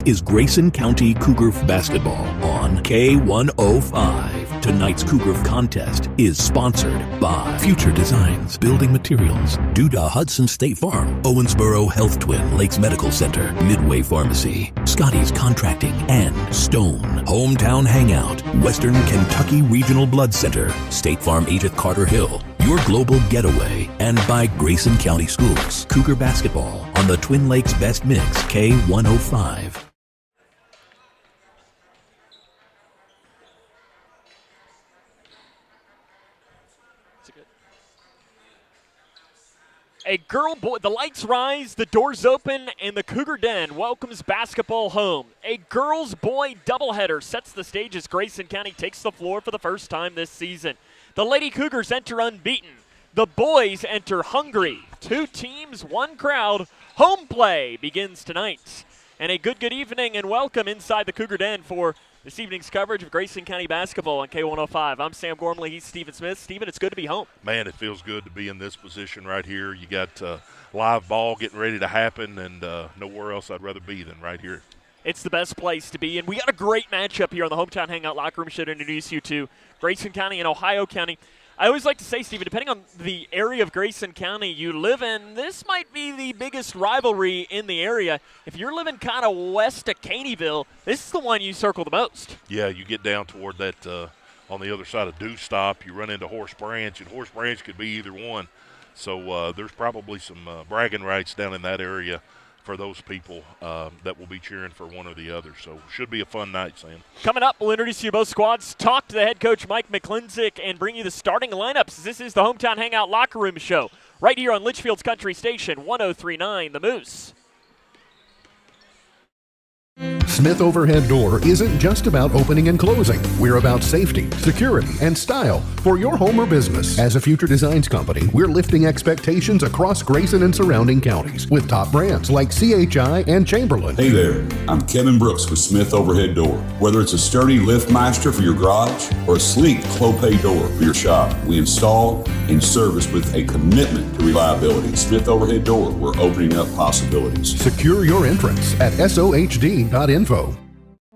is Grayson County Cougar basketball on K105. Tonight's Cougar contest is sponsored by Future Designs Building Materials, Duda Hudson State Farm, Owensboro Health Twin Lakes Medical Center, Midway Pharmacy, Scotty's Contracting, and Stone. Hometown Hangout, Western Kentucky Regional Blood Center, State Farm agent Carter Hill, Your Global Getaway, and by Grayson County Schools. Cougar basketball on the Twin Lakes Best Mix, K105. A girl boy, the lights rise, the doors open, and the Cougar Den welcomes basketball home. A girls boy doubleheader sets the stage as Grayson County takes the floor for the first time this season. The Lady Cougars enter unbeaten. The boys enter hungry. Two teams, one crowd. Home play begins tonight. And a good evening and welcome inside the Cougar Den for this evening's coverage of Grayson County basketball on K105. I'm Sam Gormley. He's Stephen Smith. Stephen, it's good to be home. Man, it feels good to be in this position right here. You got live ball getting ready to happen, and nowhere else I'd rather be than right here. It's the best place to be, and we got a great matchup here on the Hometown Hangout Locker Room. Should introduce you to Grayson County and Ohio County. I always like to say, Stephen, depending on the area of Grayson County you live in, this might be the biggest rivalry in the area. If you're living kind of west of Caneyville, this is the one you circle the most. Yeah, you get down toward that on the other side of Dew Stop, you run into Horse Branch, and Horse Branch could be either one. So there's probably some bragging rights down in that area for those people that will be cheering for one or the other. So should be a fun night, Sam. Coming up, we'll introduce you to both squads, talk to the head coach Mike McClinsick, and bring you the starting lineups. This is the Hometown Hangout Locker Room Show right here on Leitchfield's Country Station, 103.9 The Moose. Smith Overhead Door isn't just about opening and closing. We're about safety, security, and style for your home or business. As a Future Designs company, we're lifting expectations across Grayson and surrounding counties with top brands like CHI and Chamberlain. Hey there, I'm Kevin Brooks with Smith Overhead Door. Whether it's a sturdy LiftMeister for your garage or a sleek Clopay door for your shop, we install and service with a commitment to reliability. Smith Overhead Door, we're opening up possibilities. Secure your entrance at sohd.info.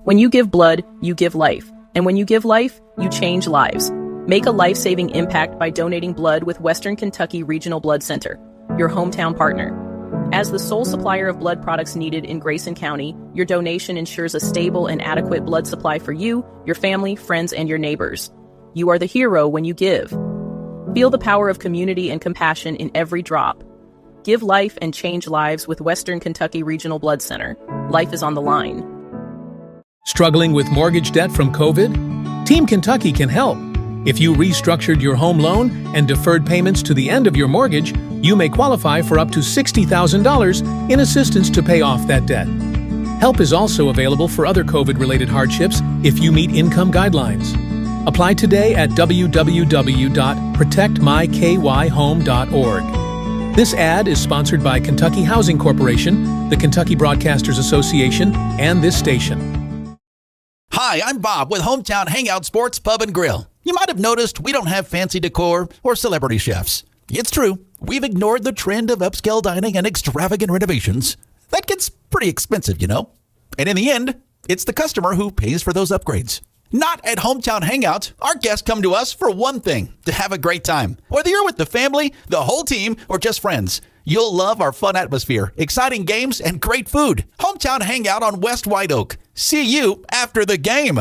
When you give blood, you give life. And when you give life, you change lives. Make a life-saving impact by donating blood with Western Kentucky Regional Blood Center, your hometown partner. As the sole supplier of blood products needed in Grayson County, your donation ensures a stable and adequate blood supply for you, your family, friends, and your neighbors. You are the hero when you give. Feel the power of community and compassion in every drop. Give life and change lives with Western Kentucky Regional Blood Center. Life is on the line. Struggling with mortgage debt from COVID? Team Kentucky can help. If you restructured your home loan and deferred payments to the end of your mortgage, you may qualify for up to $60,000 in assistance to pay off that debt. Help is also available for other COVID-related hardships if you meet income guidelines. Apply today at www.protectmykyhome.org. This ad is sponsored by Kentucky Housing Corporation, the Kentucky Broadcasters Association, and this station. Hi, I'm Bob with Hometown Hangout Sports Pub and Grill. You might have noticed we don't have fancy decor or celebrity chefs. It's true, we've ignored the trend of upscale dining and extravagant renovations. That gets pretty expensive, you know. And in the end, it's the customer who pays for those upgrades. Not at Hometown Hangout. Our guests come to us for one thing, to have a great time. Whether you're with the family, the whole team, or just friends, you'll love our fun atmosphere, exciting games, and great food. Hometown Hangout on West White Oak. See you after the game.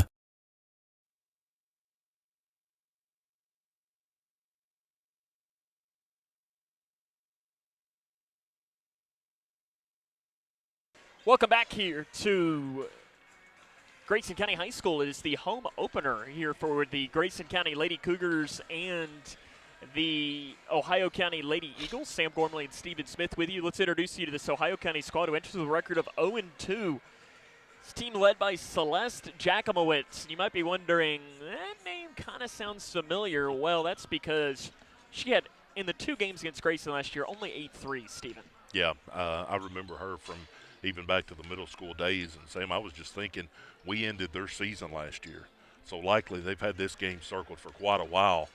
Welcome back here to Grayson County High School. It is the home opener here for the Grayson County Lady Cougars and the Ohio County Lady Eagles. Sam Gormley and Stephen Smith with you. Let's introduce you to this Ohio County squad who enters with a record of 0-2. This team led by Celeste Jacomowitz. You might be wondering, that name kind of sounds familiar. Well, that's because she had, in the 2 games against Grayson last year, only 8 threes, Stephen. Yeah, I remember her from even back to the middle school days. And Sam, I was just thinking, we ended their season last year. So likely they've had this game circled for quite a while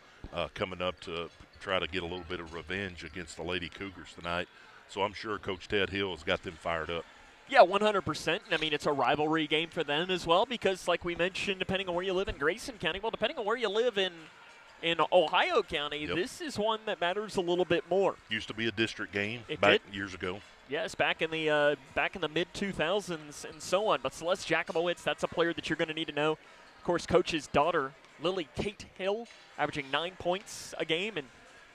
coming up to try to get a little bit of revenge against the Lady Cougars tonight. So I'm sure Coach Ted Hill has got them fired up. Yeah, 100%. I mean, it's a rivalry game for them as well because, like we mentioned, depending on where you live in Grayson County, well, depending on where you live in Ohio County, this is one that matters a little bit more. Used to be a district game years ago. Yes, back in the mid 2000s and so on. But Celeste Jakubowicz, that's a player that you're going to need to know. Of course, coach's daughter, Lily Kate Hill, averaging 9 points a game. And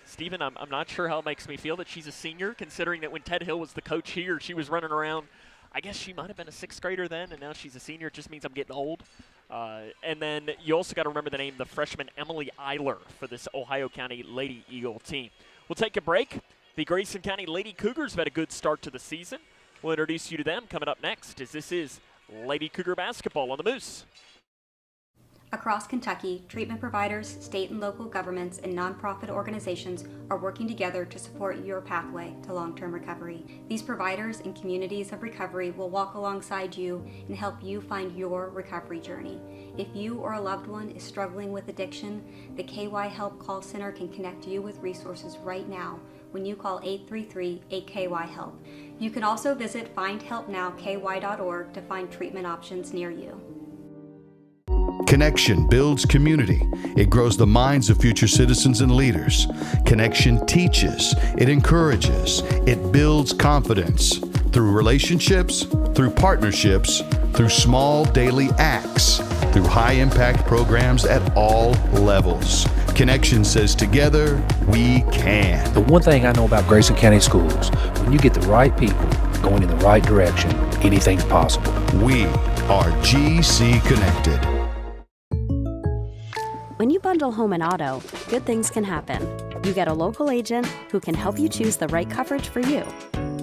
Stephen, I'm not sure how it makes me feel that she's a senior, considering that when Ted Hill was the coach here, she was running around. I guess she might have been a sixth grader then, and now she's a senior. It just means I'm getting old. And then you also got to remember the name, the freshman Emily Eiler for this Ohio County Lady Eagle team. We'll take a break. The Grayson County Lady Cougars have had a good start to the season. We'll introduce you to them coming up next, as this is Lady Cougar basketball on the Moose. Across Kentucky, treatment providers, state and local governments, and nonprofit organizations are working together to support your pathway to long-term recovery. These providers and communities of recovery will walk alongside you and help you find your recovery journey. If you or a loved one is struggling with addiction, the KY Help Call Center can connect you with resources right now when you call 833-8KY-HELP. You can also visit findhelpnowky.org to find treatment options near you. Connection builds community. It grows the minds of future citizens and leaders. Connection teaches. It encourages. It builds confidence through relationships, through partnerships, through small daily acts, through high-impact programs at all levels. Connection says together, we can. The one thing I know about Grayson County Schools, when you get the right people going in the right direction, anything's possible. We are GC Connected. When you bundle home and auto, good things can happen. You get a local agent who can help you choose the right coverage for you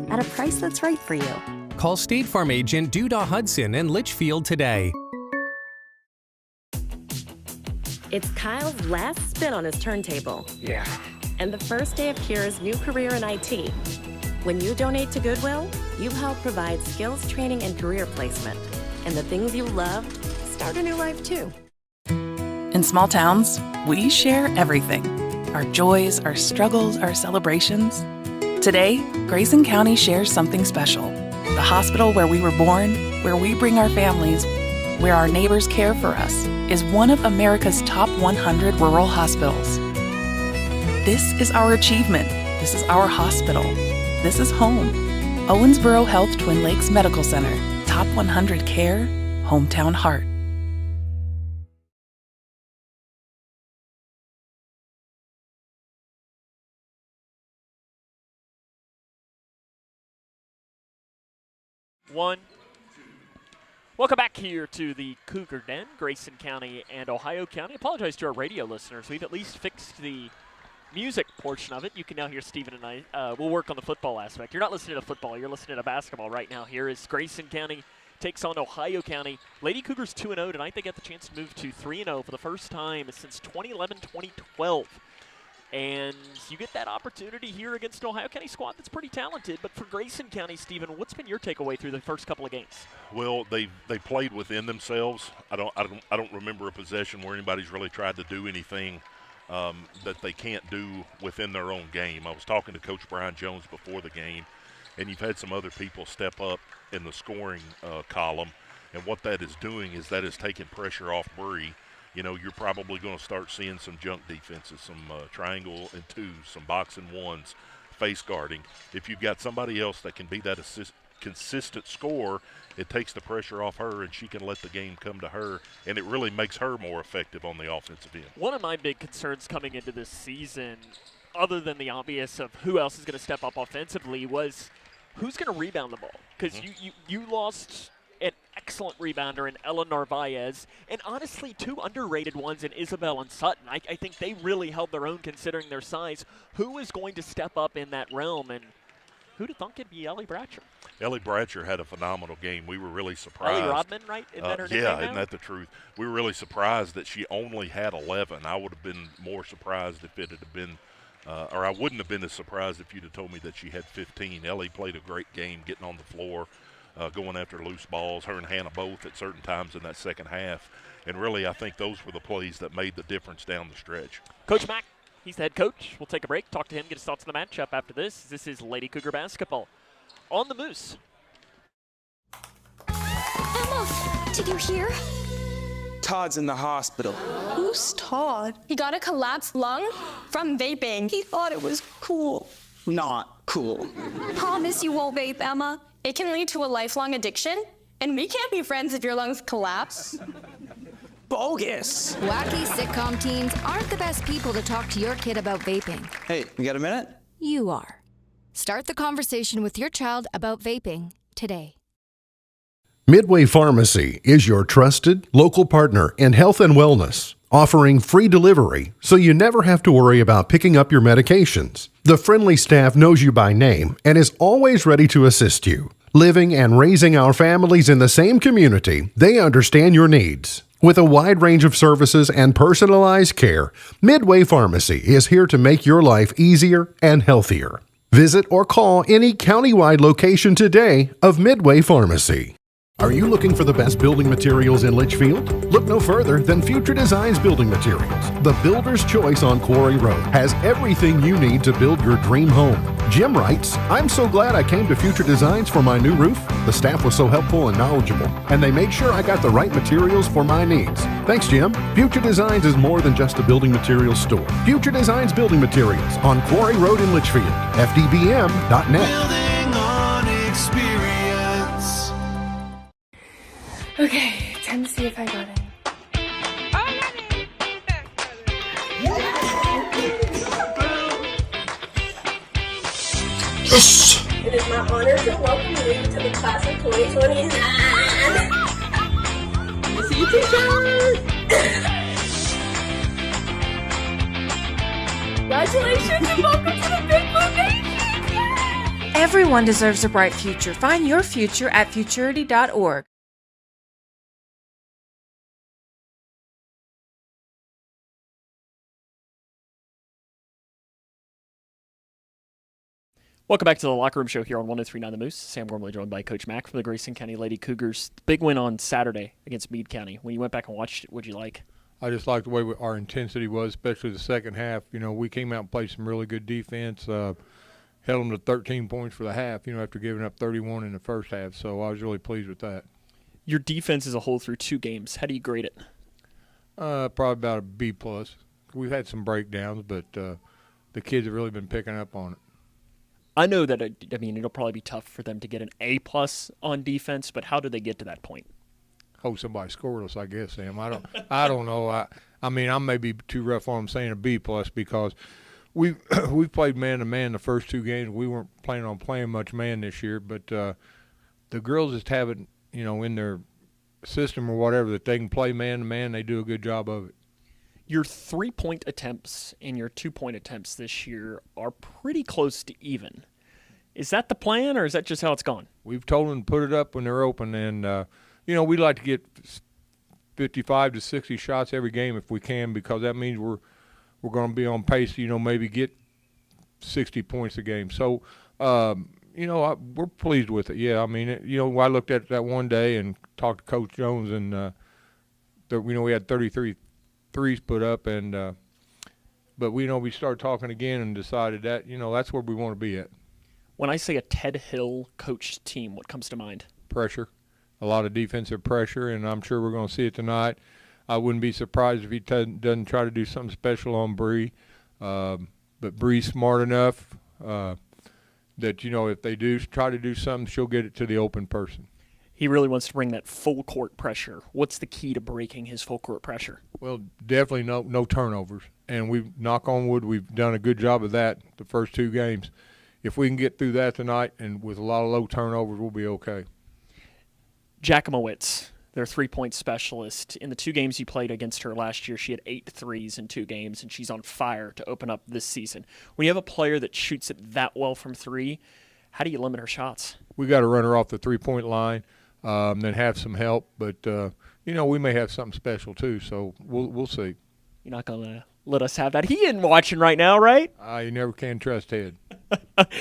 at a price that's right for you. Call State Farm agent Duda Hudson in Leitchfield today. It's Kyle's last spin on his turntable. Yeah. And the first day of Kira's new career in IT. When you donate to Goodwill, you help provide skills training and career placement. And the things you love start a new life too. In small towns, we share everything. Our joys, our struggles, our celebrations. Today, Grayson County shares something special. The hospital where we were born, where we bring our families, where our neighbors care for us, is one of America's top 100 rural hospitals. This is our achievement. This is our hospital. This is home. Owensboro Health Twin Lakes Medical Center. Top 100 care, hometown heart. Welcome back here to the Cougar Den, Grayson County and Ohio County. Apologize to our radio listeners. We've at least fixed the music portion of it. You can now hear Stephen and I. We'll work on the football aspect. You're not listening to football. You're listening to basketball right now. Here is Grayson County takes on Ohio County. Lady Cougars 2-0 tonight. They get the chance to move to 3-0 for the first time since 2011-2012. And you get that opportunity here against an Ohio County squad that's pretty talented. But for Grayson County, Stephen, what's been your takeaway through the first couple of games? Well, they played within themselves. I don't remember a possession where anybody's really tried to do anything that they can't do within their own game. I was talking to Coach Brian Jones before the game, and you've had some other people step up in the scoring column. And what that is doing is that is taking pressure off Bree. You know, you're probably going to start seeing some junk defenses, some triangle and twos, some box and ones, face guarding. If you've got somebody else that can be that consistent scorer, it takes the pressure off her and she can let the game come to her, and it really makes her more effective on the offensive end. One of my big concerns coming into this season, other than the obvious of who else is going to step up offensively, was who's going to rebound the ball. Because you lost an excellent rebounder in Ella Narvaez, and honestly, two underrated ones in Isabel and Sutton. I think they really held their own considering their size. Who is going to step up in that realm, and who'd have thought it'd be Ellie Bratcher? Ellie Bratcher had a phenomenal game. We were really surprised. Ellie Rodman, right? Isn't that her nickname now? Isn't that the truth? We were really surprised that she only had 11. I would have been more surprised if it had been or I wouldn't have been as surprised if you'd have told me that she had 15. Ellie played a great game getting on the floor, going after loose balls, her and Hannah both at certain times in that second half. And really, I think those were the plays that made the difference down the stretch. Coach Mack, he's the head coach. We'll take a break, talk to him, get his thoughts on the matchup after this. This is Lady Cougar basketball on the Moose. Did you hear? Todd's in the hospital. Who's Todd? He got a collapsed lung from vaping. He thought it was cool. Not cool. Promise you won't vape, Emma. It can lead to a lifelong addiction, and we can't be friends if your lungs collapse. Bogus. Wacky sitcom teens aren't the best people to talk to your kid about vaping. Hey, you got a minute? You are. Start the conversation with your child about vaping today. Midway Pharmacy is your trusted local partner in health and wellness, offering free delivery so you never have to worry about picking up your medications. The friendly staff knows you by name and is always ready to assist you. Living and raising our families in the same community, they understand your needs. With a wide range of services and personalized care, Midway Pharmacy is here to make your life easier and healthier. Visit or call any countywide location today of Midway Pharmacy. Are you looking for the best building materials in Leitchfield? Look no further than Future Designs Building Materials. The builder's choice on Quarry Road has everything you need to build your dream home. Jim writes, I'm so glad I came to Future Designs for my new roof. The staff was so helpful and knowledgeable, and they made sure I got the right materials for my needs. Thanks, Jim. Future Designs is more than just a building materials store. Future Designs Building Materials on Quarry Road in Leitchfield. FDBM.net. Building on experience. Okay, time to see if I got it. Yes! It is my honor to welcome you to the class of 2029. See you, teachers! Congratulations and welcome to the Big Blue Nation! Everyone deserves a bright future. Find your future at futurity.org. Welcome back to the Locker Room Show here on 103.9 The Moose. Sam Gormley joined by Coach Mack from the Grayson County Lady Cougars. Big win on Saturday against Meade County. When you went back and watched it, what'd you like? I just liked the way our intensity was, especially the second half. You know, we came out and played some really good defense, held them to 13 points for the half, you know, after giving up 31 in the first half. So I was really pleased with that. Your defense as a whole through 2 games, how do you grade it? Probably about a B+. We've had some breakdowns, but the kids have really been picking up on it. I know that, it'll probably be tough for them to get an A+ on defense, but how do they get to that point? Oh, somebody scoreless, I guess, Sam. I don't know. I may be too rough on them saying a B+ because we've played man-to-man the first 2 games. We weren't planning on playing much man this year, but the girls just have it, you know, in their system or whatever that they can play man-to-man. They do a good job of it. Your 3-point attempts and your 2-point attempts this year are pretty close to even. Is that the plan, or is that just how it's gone? We've told them to put it up when they're open, and, we'd like to get 55 to 60 shots every game if we can, because that means we're going to be on pace to, maybe get 60 points a game. So, we're pleased with it. Yeah, I looked at that one day and talked to Coach Jones, and, we had 33 threes put up, and but we started talking again and decided that that's where we want to be at. When I say a Ted Hill coached team, what comes to mind? Pressure, a lot of defensive pressure, and I'm sure we're going to see it tonight. I wouldn't be surprised if he doesn't try to do something special on Bree, but Bree's smart enough that if they do try to do something, she'll get it to the open person. He really wants to bring that full court pressure. What's the key to breaking his full court pressure? Well, definitely no turnovers. And we knock on wood, we've done a good job of that the first 2 games. If we can get through that tonight and with a lot of low turnovers, we'll be okay. Jackamowitz, their 3-point specialist. In the 2 games you played against her last year, she had 8 threes in 2 games, and she's on fire to open up this season. When you have a player that shoots it that well from 3, how do you limit her shots? We got to run her off the 3-point line. Then have some help, but we may have something special too. So we'll see. You're not gonna let us have that. He isn't watching right now, right? You never can trust Ted.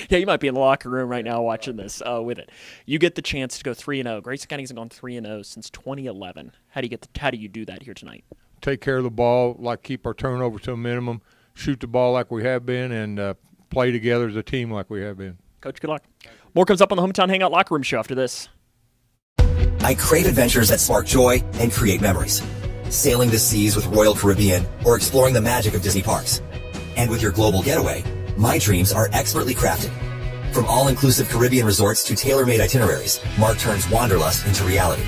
Yeah, you might be in the locker room right now watching this with it. You get the chance to go 3-0. Grayson County hasn't gone 3-0 since 2011. How do you do that here tonight? Take care of the ball, keep our turnovers to a minimum, shoot the ball like we have been, and play together as a team like we have been. Coach, good luck. More comes up on the Hometown Hangout Locker Room Show after this. I crave adventures that spark joy and create memories. Sailing the seas with Royal Caribbean or exploring the magic of Disney parks. And with your global getaway, my dreams are expertly crafted. From all-inclusive Caribbean resorts to tailor-made itineraries, Mark turns wanderlust into reality.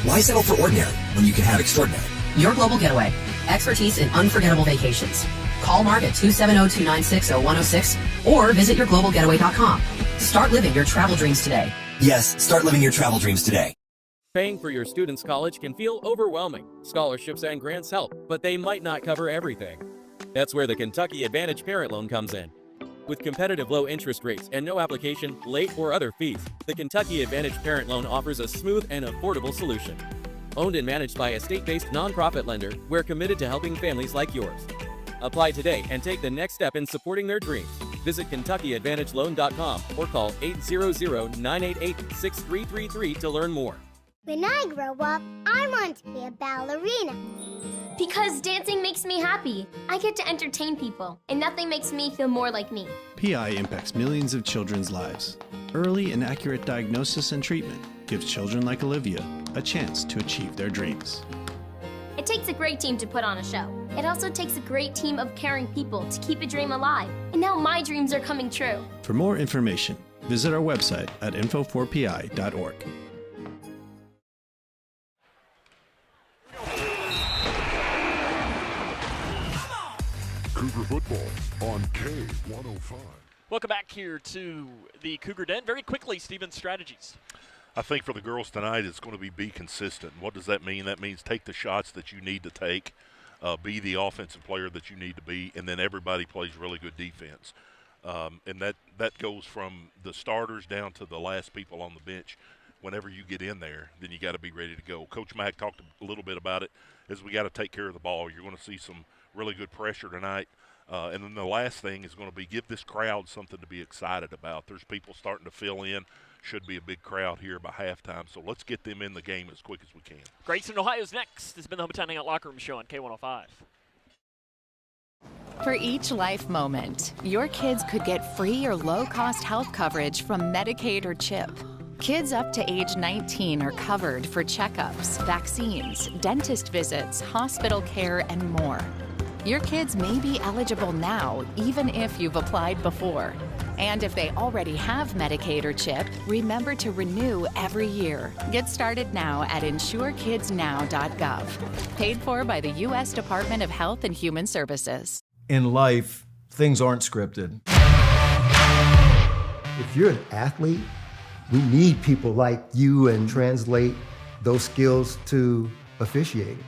Why settle for ordinary when you can have extraordinary? Your Global Getaway. Expertise in unforgettable vacations. Call Mark at 270-296-0106 or visit yourglobalgetaway.com. Start living your travel dreams today. Yes, start living your travel dreams today. Paying for your student's college can feel overwhelming. Scholarships and grants help, but they might not cover everything. That's where the Kentucky Advantage Parent Loan comes in. With competitive low interest rates and no application, late, or other fees, the Kentucky Advantage Parent Loan offers a smooth and affordable solution. Owned and managed by a state-based nonprofit lender, we're committed to helping families like yours. Apply today and take the next step in supporting their dreams. Visit KentuckyAdvantageLoan.com or call 800-988-6333 to learn more. When I grow up, I want to be a ballerina. Because dancing makes me happy. I get to entertain people, and nothing makes me feel more like me. PI impacts millions of children's lives. Early and accurate diagnosis and treatment gives children like Olivia a chance to achieve their dreams. It takes a great team to put on a show. It also takes a great team of caring people to keep a dream alive. And now my dreams are coming true. For more information, visit our website at info4pi.org. Cougar football on K105. Welcome back here to the Cougar Den. Very quickly, Stephen, strategies. I think for the girls tonight, it's going to be consistent. What does that mean? That means take the shots that you need to take, be the offensive player that you need to be, and then everybody plays really good defense. And that goes from the starters down to the last people on the bench. Whenever you get in there, then you got to be ready to go. Coach Mack talked a little bit about it, is we got to take care of the ball. You're going to see some really good pressure tonight. And then the last thing is going to be give this crowd something to be excited about. There's people starting to fill in. Should be a big crowd here by halftime, so let's get them in the game as quick as we can. Grayson, Ohio's next. This has been the Hometown Hangout Locker Room Show on K105. For each life moment, your kids could get free or low-cost health coverage from Medicaid or CHIP. Kids up to age 19 are covered for checkups, vaccines, dentist visits, hospital care, and more. Your kids may be eligible now, even if you've applied before. And if they already have Medicaid or CHIP, remember to renew every year. Get started now at insurekidsnow.gov. Paid for by the U.S. Department of Health and Human Services. In life, things aren't scripted. If you're an athlete, we need people like you and translate those skills to officiating.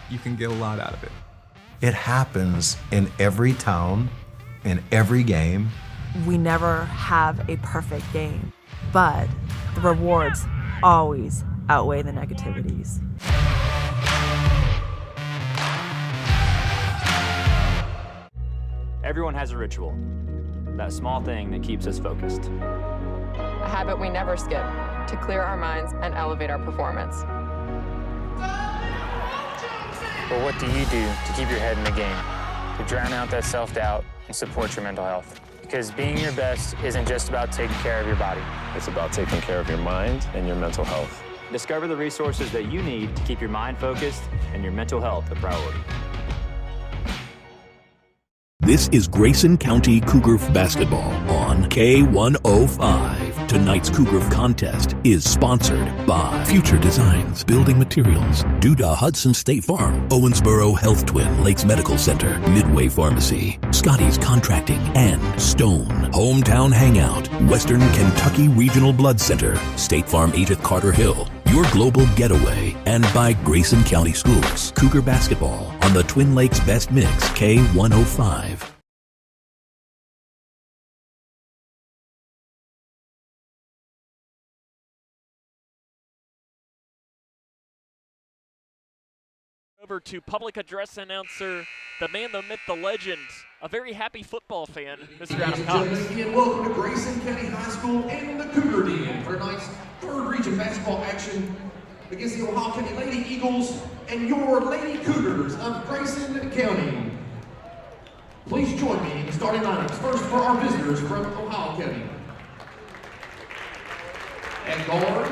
You can get a lot out of it. It happens in every town, in every game. We never have a perfect game, but the rewards always outweigh the negativities. Everyone has a ritual, that small thing that keeps us focused. A habit we never skip to clear our minds and elevate our performance. But what do you do to keep your head in the game, to drown out that self-doubt and support your mental health? Because being your best isn't just about taking care of your body. It's about taking care of your mind and your mental health. Discover the resources that you need to keep your mind focused and your mental health a priority. This is Grayson County Cougar basketball on K105. Tonight's Cougar contest is sponsored by Future Designs Building Materials, Duda Hudson State Farm, Owensboro Health Twin Lakes Medical Center, Midway Pharmacy, Scotty's Contracting, and Stone. Hometown Hangout, Western Kentucky Regional Blood Center, State Farm agent Carter Hill, Your Global Getaway, and by Grayson County Schools. Cougar basketball on the Twin Lakes Best Mix, K105. Over to public address announcer, the man, the myth, the legend, a very happy football fan, Mr. Adam Cox. And welcome to Grayson County High School and the Cougar Den for tonight's third region basketball action against the Ohio County Lady Eagles and your Lady Cougars of Grayson County. Please join me in the starting lineups. First for our visitors from Ohio County. At guard,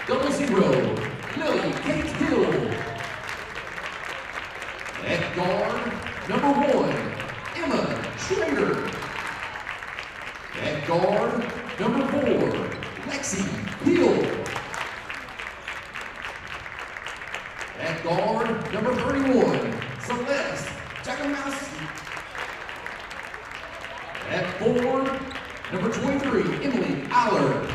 00, Lily Kate Hill. At guard, number 1, Emma Schrader. At guard, number 4, Lexi Hill. At guard, number 31, Celeste Jackowski. At forward, number 23, Emily Aller.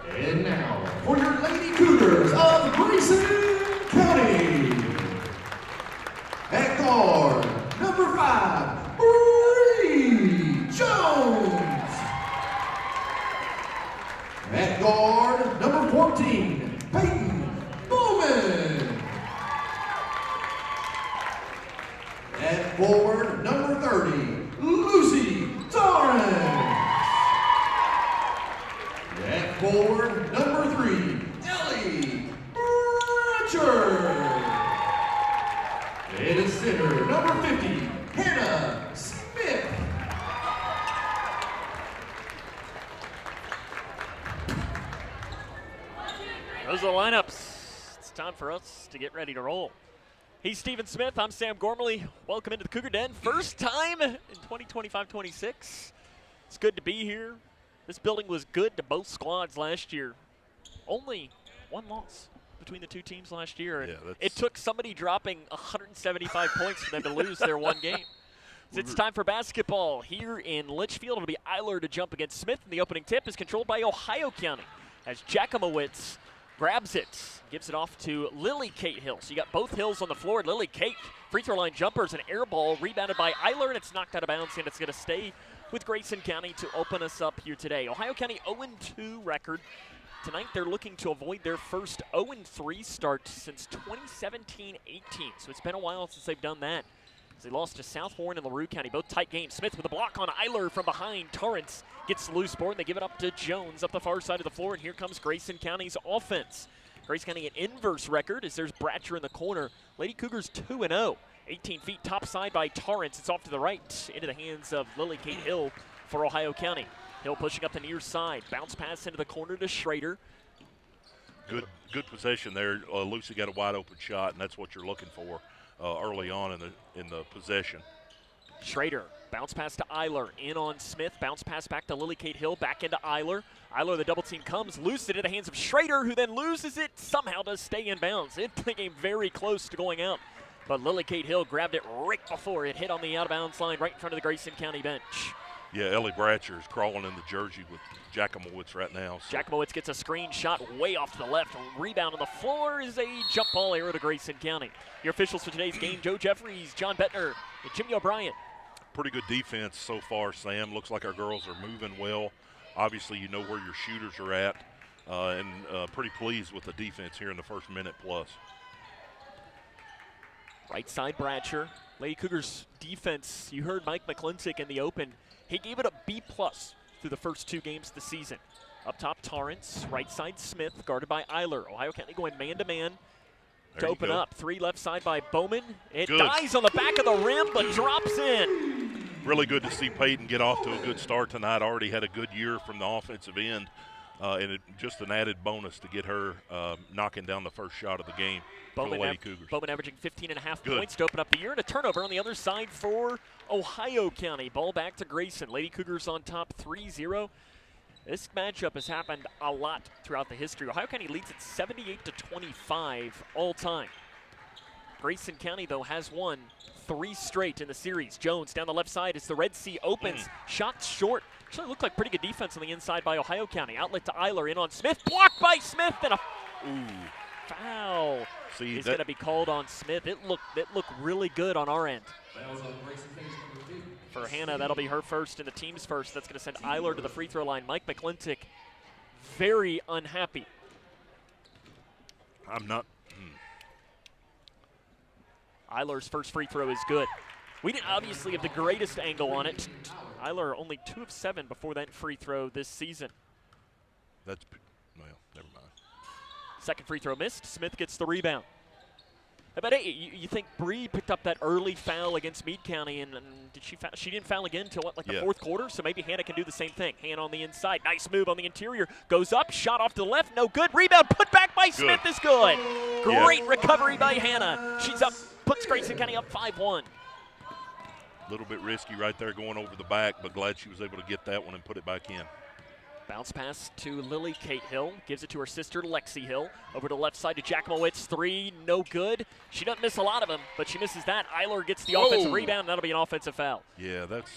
And now, for your Lady Cougars of Grayson County. At guard, number 5, Bree Jones. At guard, number 14, Peyton Bowman. At forward, number 30, Lucy Torrance. At forward, number 3, Ellie Richard. And at center, number 50, Hannah Smith. Those are the lineups. It's time for us to get ready to roll. He's Stephen Smith. I'm Sam Gormley. Welcome into the Cougar Den. First time in 2025-26. It's good to be here. This building was good to both squads last year. Only one loss between the two teams last year. And it took somebody dropping 175 points for them to lose their one game. So it's time for basketball here in Leitchfield. It'll be Eiler to jump against Smith, and the opening tip is controlled by Ohio County as Jacomowitz grabs it, gives it off to Lily Kate Hill. So you got both Hills on the floor. Lily Kate, free throw line jumpers, an air ball rebounded by Eiler, and it's knocked out of bounds, and it's going to stay with Grayson County to open us up here today. Ohio County 0-2 record. Tonight they're looking to avoid their first 0-3 start since 2017-18. So it's been a while since they've done that. They lost to South Horn and LaRue County, both tight games. Smith with a block on Eiler from behind. Torrance gets the loose board, and they give it up to Jones up the far side of the floor, and here comes Grayson County's offense. Grayson County an inverse record as there's Bratcher in the corner. Lady Cougars 2-0. 18 feet top side by Torrance. It's off to the right into the hands of Lily Kate Hill for Ohio County. Hill pushing up the near side. Bounce pass into the corner to Schrader. Good possession there. Lucy got a wide open shot, and that's what you're looking for early on in the possession. Schrader, bounce pass to Eiler, in on Smith, bounce pass back to Lily Kate Hill, back into Eiler. Eiler, the double team comes, loose it in the hands of Schrader, who then loses it, somehow does stay in bounds. It came very close to going out, but Lily Kate Hill grabbed it right before it hit on the out of bounds line right in front of the Grayson County bench. Yeah, Ellie Bratcher is crawling in the jersey with Jacomowitz right now. So. Jacomowitz gets a screen shot way off to the left. Rebound on the floor is a jump ball arrow to Grayson County. Your officials for today's game, Joe Jeffries, John Bettner, and Jimmy O'Brien. Pretty good defense so far, Sam. Looks like our girls are moving well. Obviously, you know where your shooters are at, and pretty pleased with the defense here in the first minute plus. Right side, Bratcher. Lady Cougars defense, you heard Mike McClintock in the open. He gave it a B+ through the first two games of the season. Up top, Torrance. Right side, Smith, guarded by Eiler. Ohio County going man-to-man to open up. Three left side by Bowman. It dies on the back of the rim, but drops in. Really good to see Peyton get off to a good start tonight. Already had a good year from the offensive end, and just an added bonus to get her knocking down the first shot of the game for the Lady Cougars. Bowman averaging 15.5 points to open up the year, and a turnover on the other side for Ohio County. Ball back to Grayson. Lady Cougars on top 3-0. This matchup has happened a lot throughout the history. Ohio County leads at 78-25 all time. Grayson County, though, has won 3 straight in the series. Jones down the left side as the Red Sea opens. Shot short. Actually looked like pretty good defense on the inside by Ohio County. Outlet to Eiler, in on Smith. Blocked by Smith, and a foul is going to be called on Smith. It looked really good on our end. For Hannah, that'll be her first and the team's first. That's going to send Eiler to the free throw line. Mike McClintock very unhappy. I'm not. Eiler's first free throw is good. We didn't obviously have the greatest angle on it. Eiler only 2 of 7 before that free throw this season. Well, never mind. Second free throw missed. Smith gets the rebound. But hey, you think Bree picked up that early foul against Meade County, and did she didn't foul again until what, like the fourth quarter? So maybe Hannah can do the same thing. Hannah on the inside, nice move on the interior, goes up, shot off to the left, no good. Rebound put back by Smith is good. Great recovery by Hannah. She's up, puts Grayson County up 5-1. A little bit risky right there going over the back, but glad she was able to get that one and put it back in. Bounce pass to Lily Kate Hill. Gives it to her sister, Lexi Hill. Over to the left side to Jackmowitz. 3, no good. She doesn't miss a lot of them, but she misses that. Eiler gets the offensive rebound, and that'll be an offensive foul. Yeah, that's...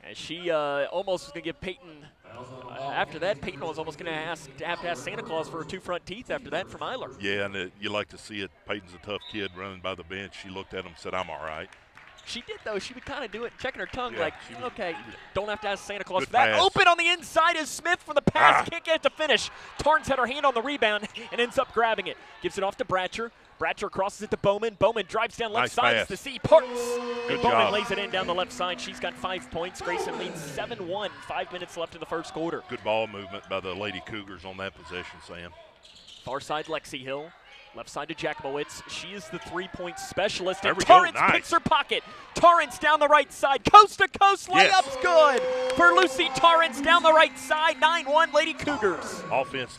And she almost was going to give Peyton, after that, Peyton was almost going to have to ask Santa Claus for her 2 front teeth after that from Eiler. Yeah, and you like to see it. Peyton's a tough kid running by the bench. She looked at him and said, I'm all right. She did, though. She would kind of do it, checking her tongue like, okay, don't have to ask Santa Claus for pass. that. Open on the inside is Smith for the pass. Can't get it to finish. Torrance had her hand on the rebound and ends up grabbing it. Gives it off to Bratcher. Bratcher crosses it to Bowman. Bowman drives down left side to see Parks. And Bowman lays it in down the left side. She's got 5 points. Grayson leads 7-1. 5 minutes left in the first quarter. Good ball movement by the Lady Cougars on that possession, Sam. Far side, Lexi Hill. Left side to Jackmowitz. She is the 3-point specialist. And There we Torrance go. Nice. picks her pocket. Torrance down the right side. Coast to coast layup's good for Lucy Torrance down the right side. 9-1 Lady Cougars. Defense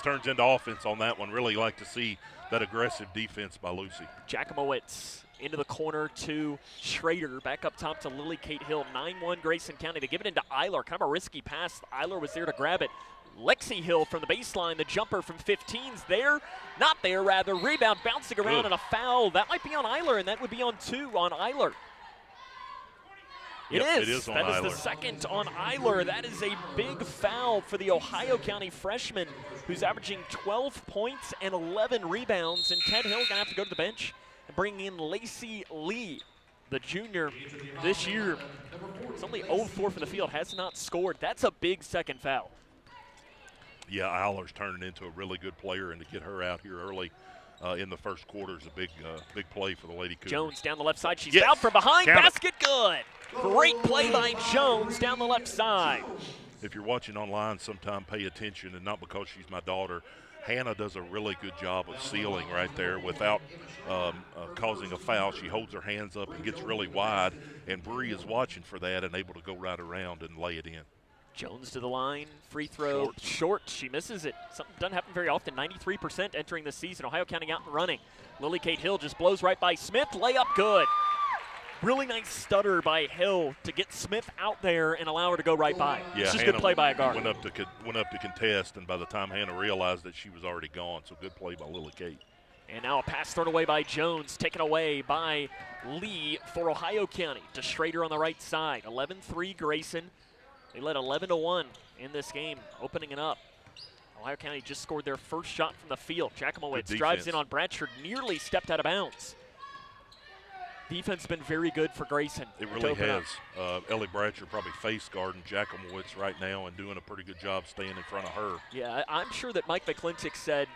turns into offense on that one. Really like to see that aggressive defense by Lucy. Jackmowitz into the corner to Schrader. Back up top to Lily Kate Hill. 9-1 Grayson County. They give it into Eiler. Kind of a risky pass. Eiler was there to grab it. Lexi Hill from the baseline, the jumper from 15's there. Not there, rather. Rebound bouncing around and a foul. That might be on Eiler, and that would be on 2 on Eiler. It is on Eiler. That is the second on Eiler. That is a big foul for the Ohio County freshman who's averaging 12 points and 11 rebounds. And Ted Hill going to have to go to the bench and bring in Lacey Lee, the junior this year. It's only 0-4 from the field, has not scored. That's a big second foul. Yeah, Eiler's turning into a really good player, and to get her out here early in the first quarter is a big play for the Lady Cougars. Jones down the left side. She's out from behind. Basket good. Great play by Jones down the left side. If you're watching online, sometime pay attention, and not because she's my daughter. Hannah does a really good job of sealing right there without causing a foul. She holds her hands up and gets really wide, and Bree is watching for that and able to go right around and lay it in. Jones to the line, free throw, short. She misses it. Something doesn't happen very often. 93% entering the season. Ohio County out and running. Lily Kate Hill just blows right by Smith. Layup good. Really nice stutter by Hill to get Smith out there and allow her to go right by. Yeah, it's just Hannah good play by a guard. Went up to contest, and by the time Hannah realized that she was already gone, so good play by Lily Kate. And now a pass thrown away by Jones, taken away by Lee for Ohio County. To Schrader on the right side. 11-3 Grayson. They led 11-1 in this game, opening it up. Ohio County just scored their first shot from the field. Jackmowitz drives in on Bratcher, nearly stepped out of bounds. Defense has been very good for Grayson. It really has. Ellie Bratcher probably face guarding Jackmowitz right now and doing a pretty good job staying in front of her. Yeah, I'm sure that Mike McClintock said,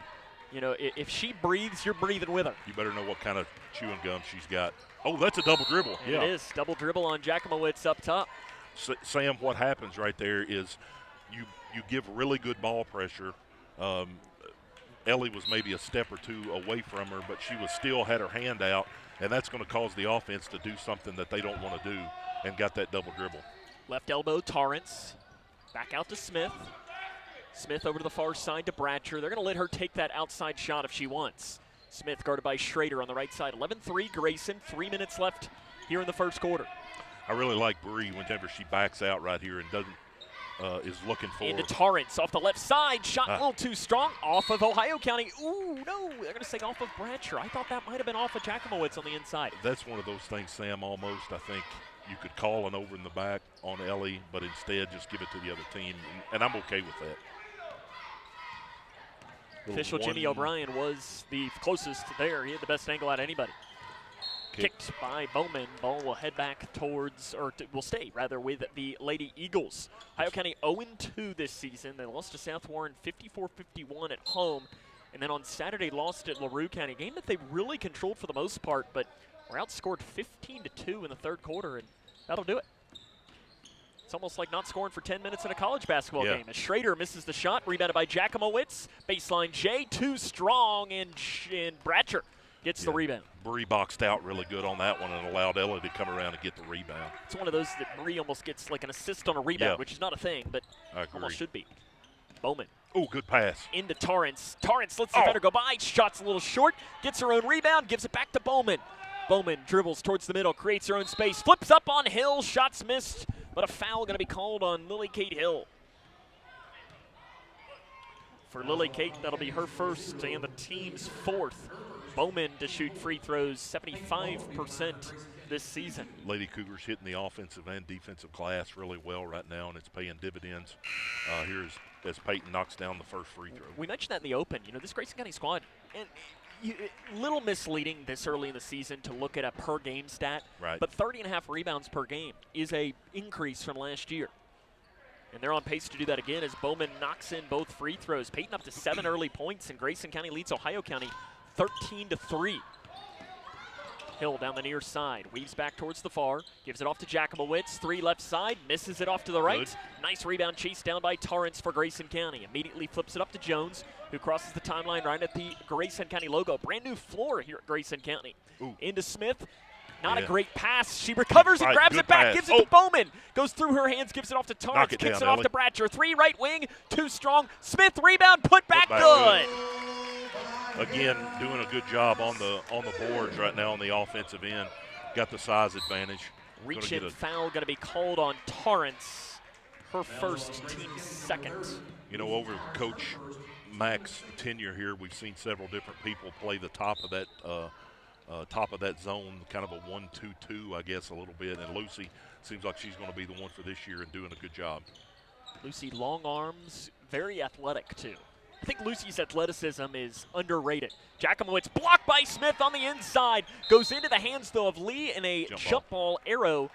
you know, if she breathes, you're breathing with her. You better know what kind of chewing gum she's got. Oh, that's a double dribble. Yeah. It is. Double dribble on Jackmowitz up top. Sam, what happens right there is you give really good ball pressure. Ellie was maybe a step or two away from her, but she was still had her hand out, and that's going to cause the offense to do something that they don't want to do, and got that double dribble. Left elbow, Torrance. Back out to Smith. Smith over to the far side to Bratcher. They're going to let her take that outside shot if she wants. Smith guarded by Schrader on the right side. 11-3 Grayson. 3 minutes left here in the first quarter. I really like Bree whenever she backs out right here and is looking for. Into Torrance off the left side. Shot a little too strong. Off of Ohio County. Ooh, no. They're going to say off of Bratcher. I thought that might have been off of Jackmowitz on the inside. That's one of those things, Sam, almost. I think you could call an over in the back on Ellie, but instead just give it to the other team, and I'm okay with that. Official Jimmy O'Brien was the closest there. He had the best angle out of anybody. Kicked by Bowman. Ball will head back towards, or will stay rather, with the Lady Eagles. Ohio County 0-2 this season. They lost to South Warren 54-51 at home, and then on Saturday lost at LaRue County. A game that they really controlled for the most part, but were outscored 15-2 in the third quarter, and that'll do it. It's almost like not scoring for 10 minutes in a college basketball game. As Schrader misses the shot, rebounded by Jakimowicz. Baseline J, too strong, and Bratcher gets the rebound. Bree boxed out really good on that one and allowed Ellie to come around and get the rebound. It's one of those that Bree almost gets like an assist on a rebound, which is not a thing, but almost should be. Bowman. Oh, good pass. Into Torrance. Torrance lets the defender go by. Shot's a little short. Gets her own rebound. Gives it back to Bowman. Bowman dribbles towards the middle. Creates her own space. Flips up on Hill. Shots missed. But a foul going to be called on Lily Kate Hill. For Lily Kate, that'll be her first and the team's fourth. Bowman to shoot free throws 75% this season. Lady Cougars hitting the offensive and defensive glass really well right now, and it's paying dividends here as Peyton knocks down the first free throw. We mentioned that in the open. You know, this Grayson County squad, and little misleading this early in the season to look at a per-game stat, but 30.5 rebounds per game is a increase from last year. And they're on pace to do that again as Bowman knocks in both free throws. Peyton up to 7 early points, and Grayson County leads Ohio County 13-3. Hill down the near side, weaves back towards the far, gives it off to Jakimowicz, 3 left side, misses it off to the right. Good. Nice rebound chase down by Torrance for Grayson County. Immediately flips it up to Jones, who crosses the timeline right at the Grayson County logo. Brand new floor here at Grayson County. Into Smith, not a great pass. She recovers and grabs it back, gives it to Bowman. Goes through her hands, gives it off to Torrance, kicks it off to Bratcher. 3 right wing, too strong. Smith rebound, put back good. Again, doing a good job on the boards right now on the offensive end. Got the size advantage. Reach-in foul going to be called on Torrance. Her first, team's second. You know, over Coach Mack's tenure here, we've seen several different people play the top of that zone, kind of a 1-2-2, I guess, a little bit. And Lucy seems like she's going to be the one for this year and doing a good job. Lucy, long arms, very athletic too. I think Lucy's athleticism is underrated. Jakimowicz blocked by Smith on the inside. Goes into the hands, though, of Lee, and a jump ball arrow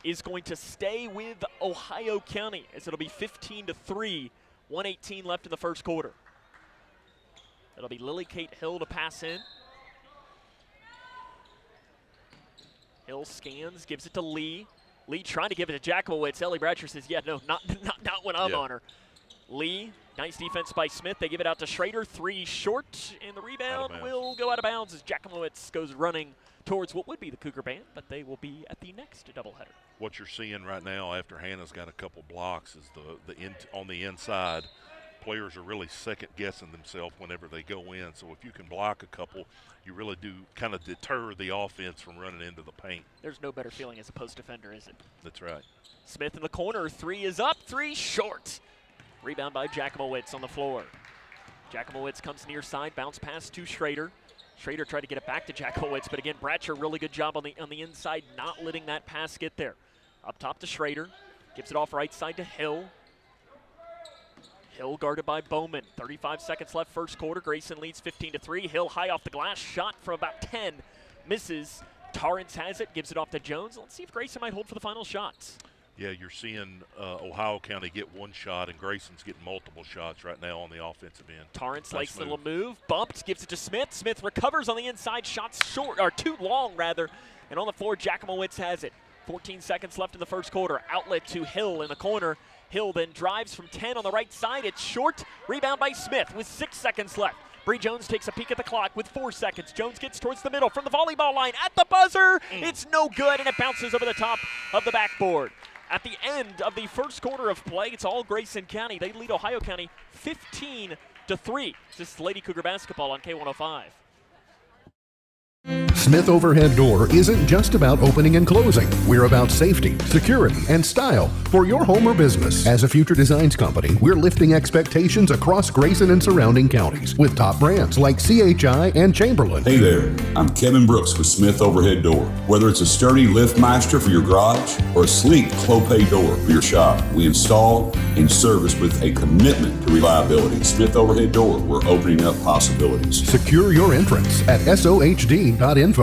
is going to stay with Ohio County as it'll be 15-3, 1:18 left in the first quarter. It'll be Lily Kate Hill to pass in. Hill scans, gives it to Lee. Lee trying to give it to Jakimowicz. Ellie Bratcher says, yeah, no, not when I'm on her. Lee, nice defense by Smith. They give it out to Schrader. 3 short, and the rebound will go out of bounds as Jakimowicz goes running towards what would be the Cougar Band, but they will be at the next doubleheader. What you're seeing right now after Hannah's got a couple blocks is on the inside, players are really second-guessing themselves whenever they go in. So if you can block a couple, you really do kind of deter the offense from running into the paint. There's no better feeling as a post defender, is it? That's right. Smith in the corner. 3 is up, 3 short. Rebound by Jakimowicz on the floor. Jakimowicz comes near side, bounce pass to Schrader. Schrader tried to get it back to Jakimowicz, but again, Bratcher, really good job on the inside, not letting that pass get there. Up top to Schrader, gives it off right side to Hill. Hill guarded by Bowman. 35 seconds left, first quarter. Grayson leads 15-3. Hill high off the glass, shot from about 10, misses. Torrance has it, gives it off to Jones. Let's see if Grayson might hold for the final shots. Yeah, you're seeing Ohio County get 1 shot, and Grayson's getting multiple shots right now on the offensive end. Torrance likes the little move, bumped, gives it to Smith. Smith recovers on the inside, shots short, or too long rather, and on the floor, Jakimowicz has it. 14 seconds left in the first quarter. Outlet to Hill in the corner. Hill then drives from 10 on the right side. It's short. Rebound by Smith with 6 seconds left. Bree Jones takes a peek at the clock with 4 seconds. Jones gets towards the middle from the volleyball line at the buzzer. It's no good, and it bounces over the top of the backboard. At the end of the first quarter of play, it's all Grayson County. They lead Ohio County 15-3. This is Lady Cougar basketball on K105. Smith Overhead Door isn't just about opening and closing. We're about safety, security, and style for your home or business. As a future designs company, we're lifting expectations across Grayson and surrounding counties with top brands like CHI and Chamberlain. Hey there, I'm Kevin Brooks with Smith Overhead Door. Whether it's a sturdy LiftMaster for your garage or a sleek Clopay door for your shop, we install and service with a commitment to reliability. Smith Overhead Door, we're opening up possibilities. Secure your entrance at SOHD.info.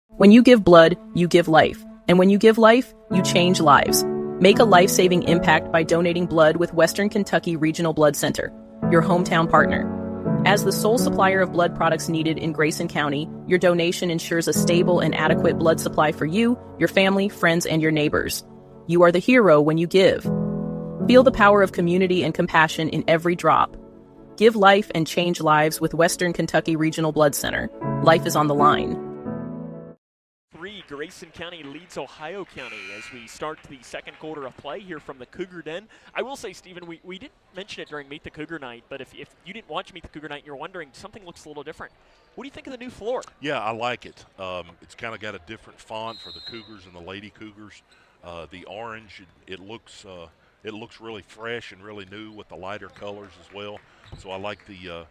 When you give blood, you give life. And when you give life, you change lives. Make a life-saving impact by donating blood with Western Kentucky Regional Blood Center, your hometown partner. As the sole supplier of blood products needed in Grayson County, your donation ensures a stable and adequate blood supply for you, your family, friends, and your neighbors. You are the hero when you give. Feel the power of community and compassion in every drop. Give life and change lives with Western Kentucky Regional Blood Center. Life is on the line. Grayson County leads Ohio County as we start the second quarter of play here from the Cougar Den. I will say, Stephen, we didn't mention it during Meet the Cougar Night, but if you didn't watch Meet the Cougar Night and you're wondering, something looks a little different. What do you think of the new floor? Yeah, I like it. It's kind of got a different font for the Cougars and the Lady Cougars. The orange, it looks really fresh and really new with the lighter colors as well. So I like the new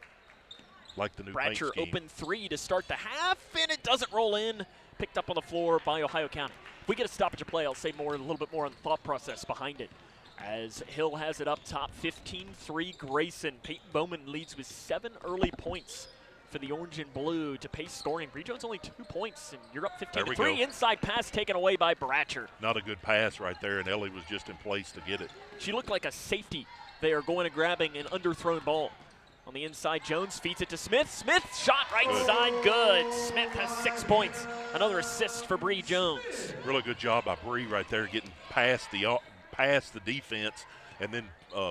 paint scheme. Bratcher open three to start the half, and it doesn't roll in. Picked up on the floor by Ohio County. If we get a stoppage of play, I'll say a little bit more on the thought process behind it. As Hill has it up top, 15-3 Grayson. Peyton Bowman leads with 7 early points for the orange and blue to pace scoring. Bree Jones only 2 points, and you're up 15-3. Inside pass taken away by Bratcher. Not a good pass right there, and Ellie was just in place to get it. She looked like a safety. They are going and grabbing an underthrown ball. On the inside, Jones feeds it to Smith. Smith shot right side, good. Smith has 6 points. Another assist for Bree Jones. Really good job by Bree right there, getting past the defense and then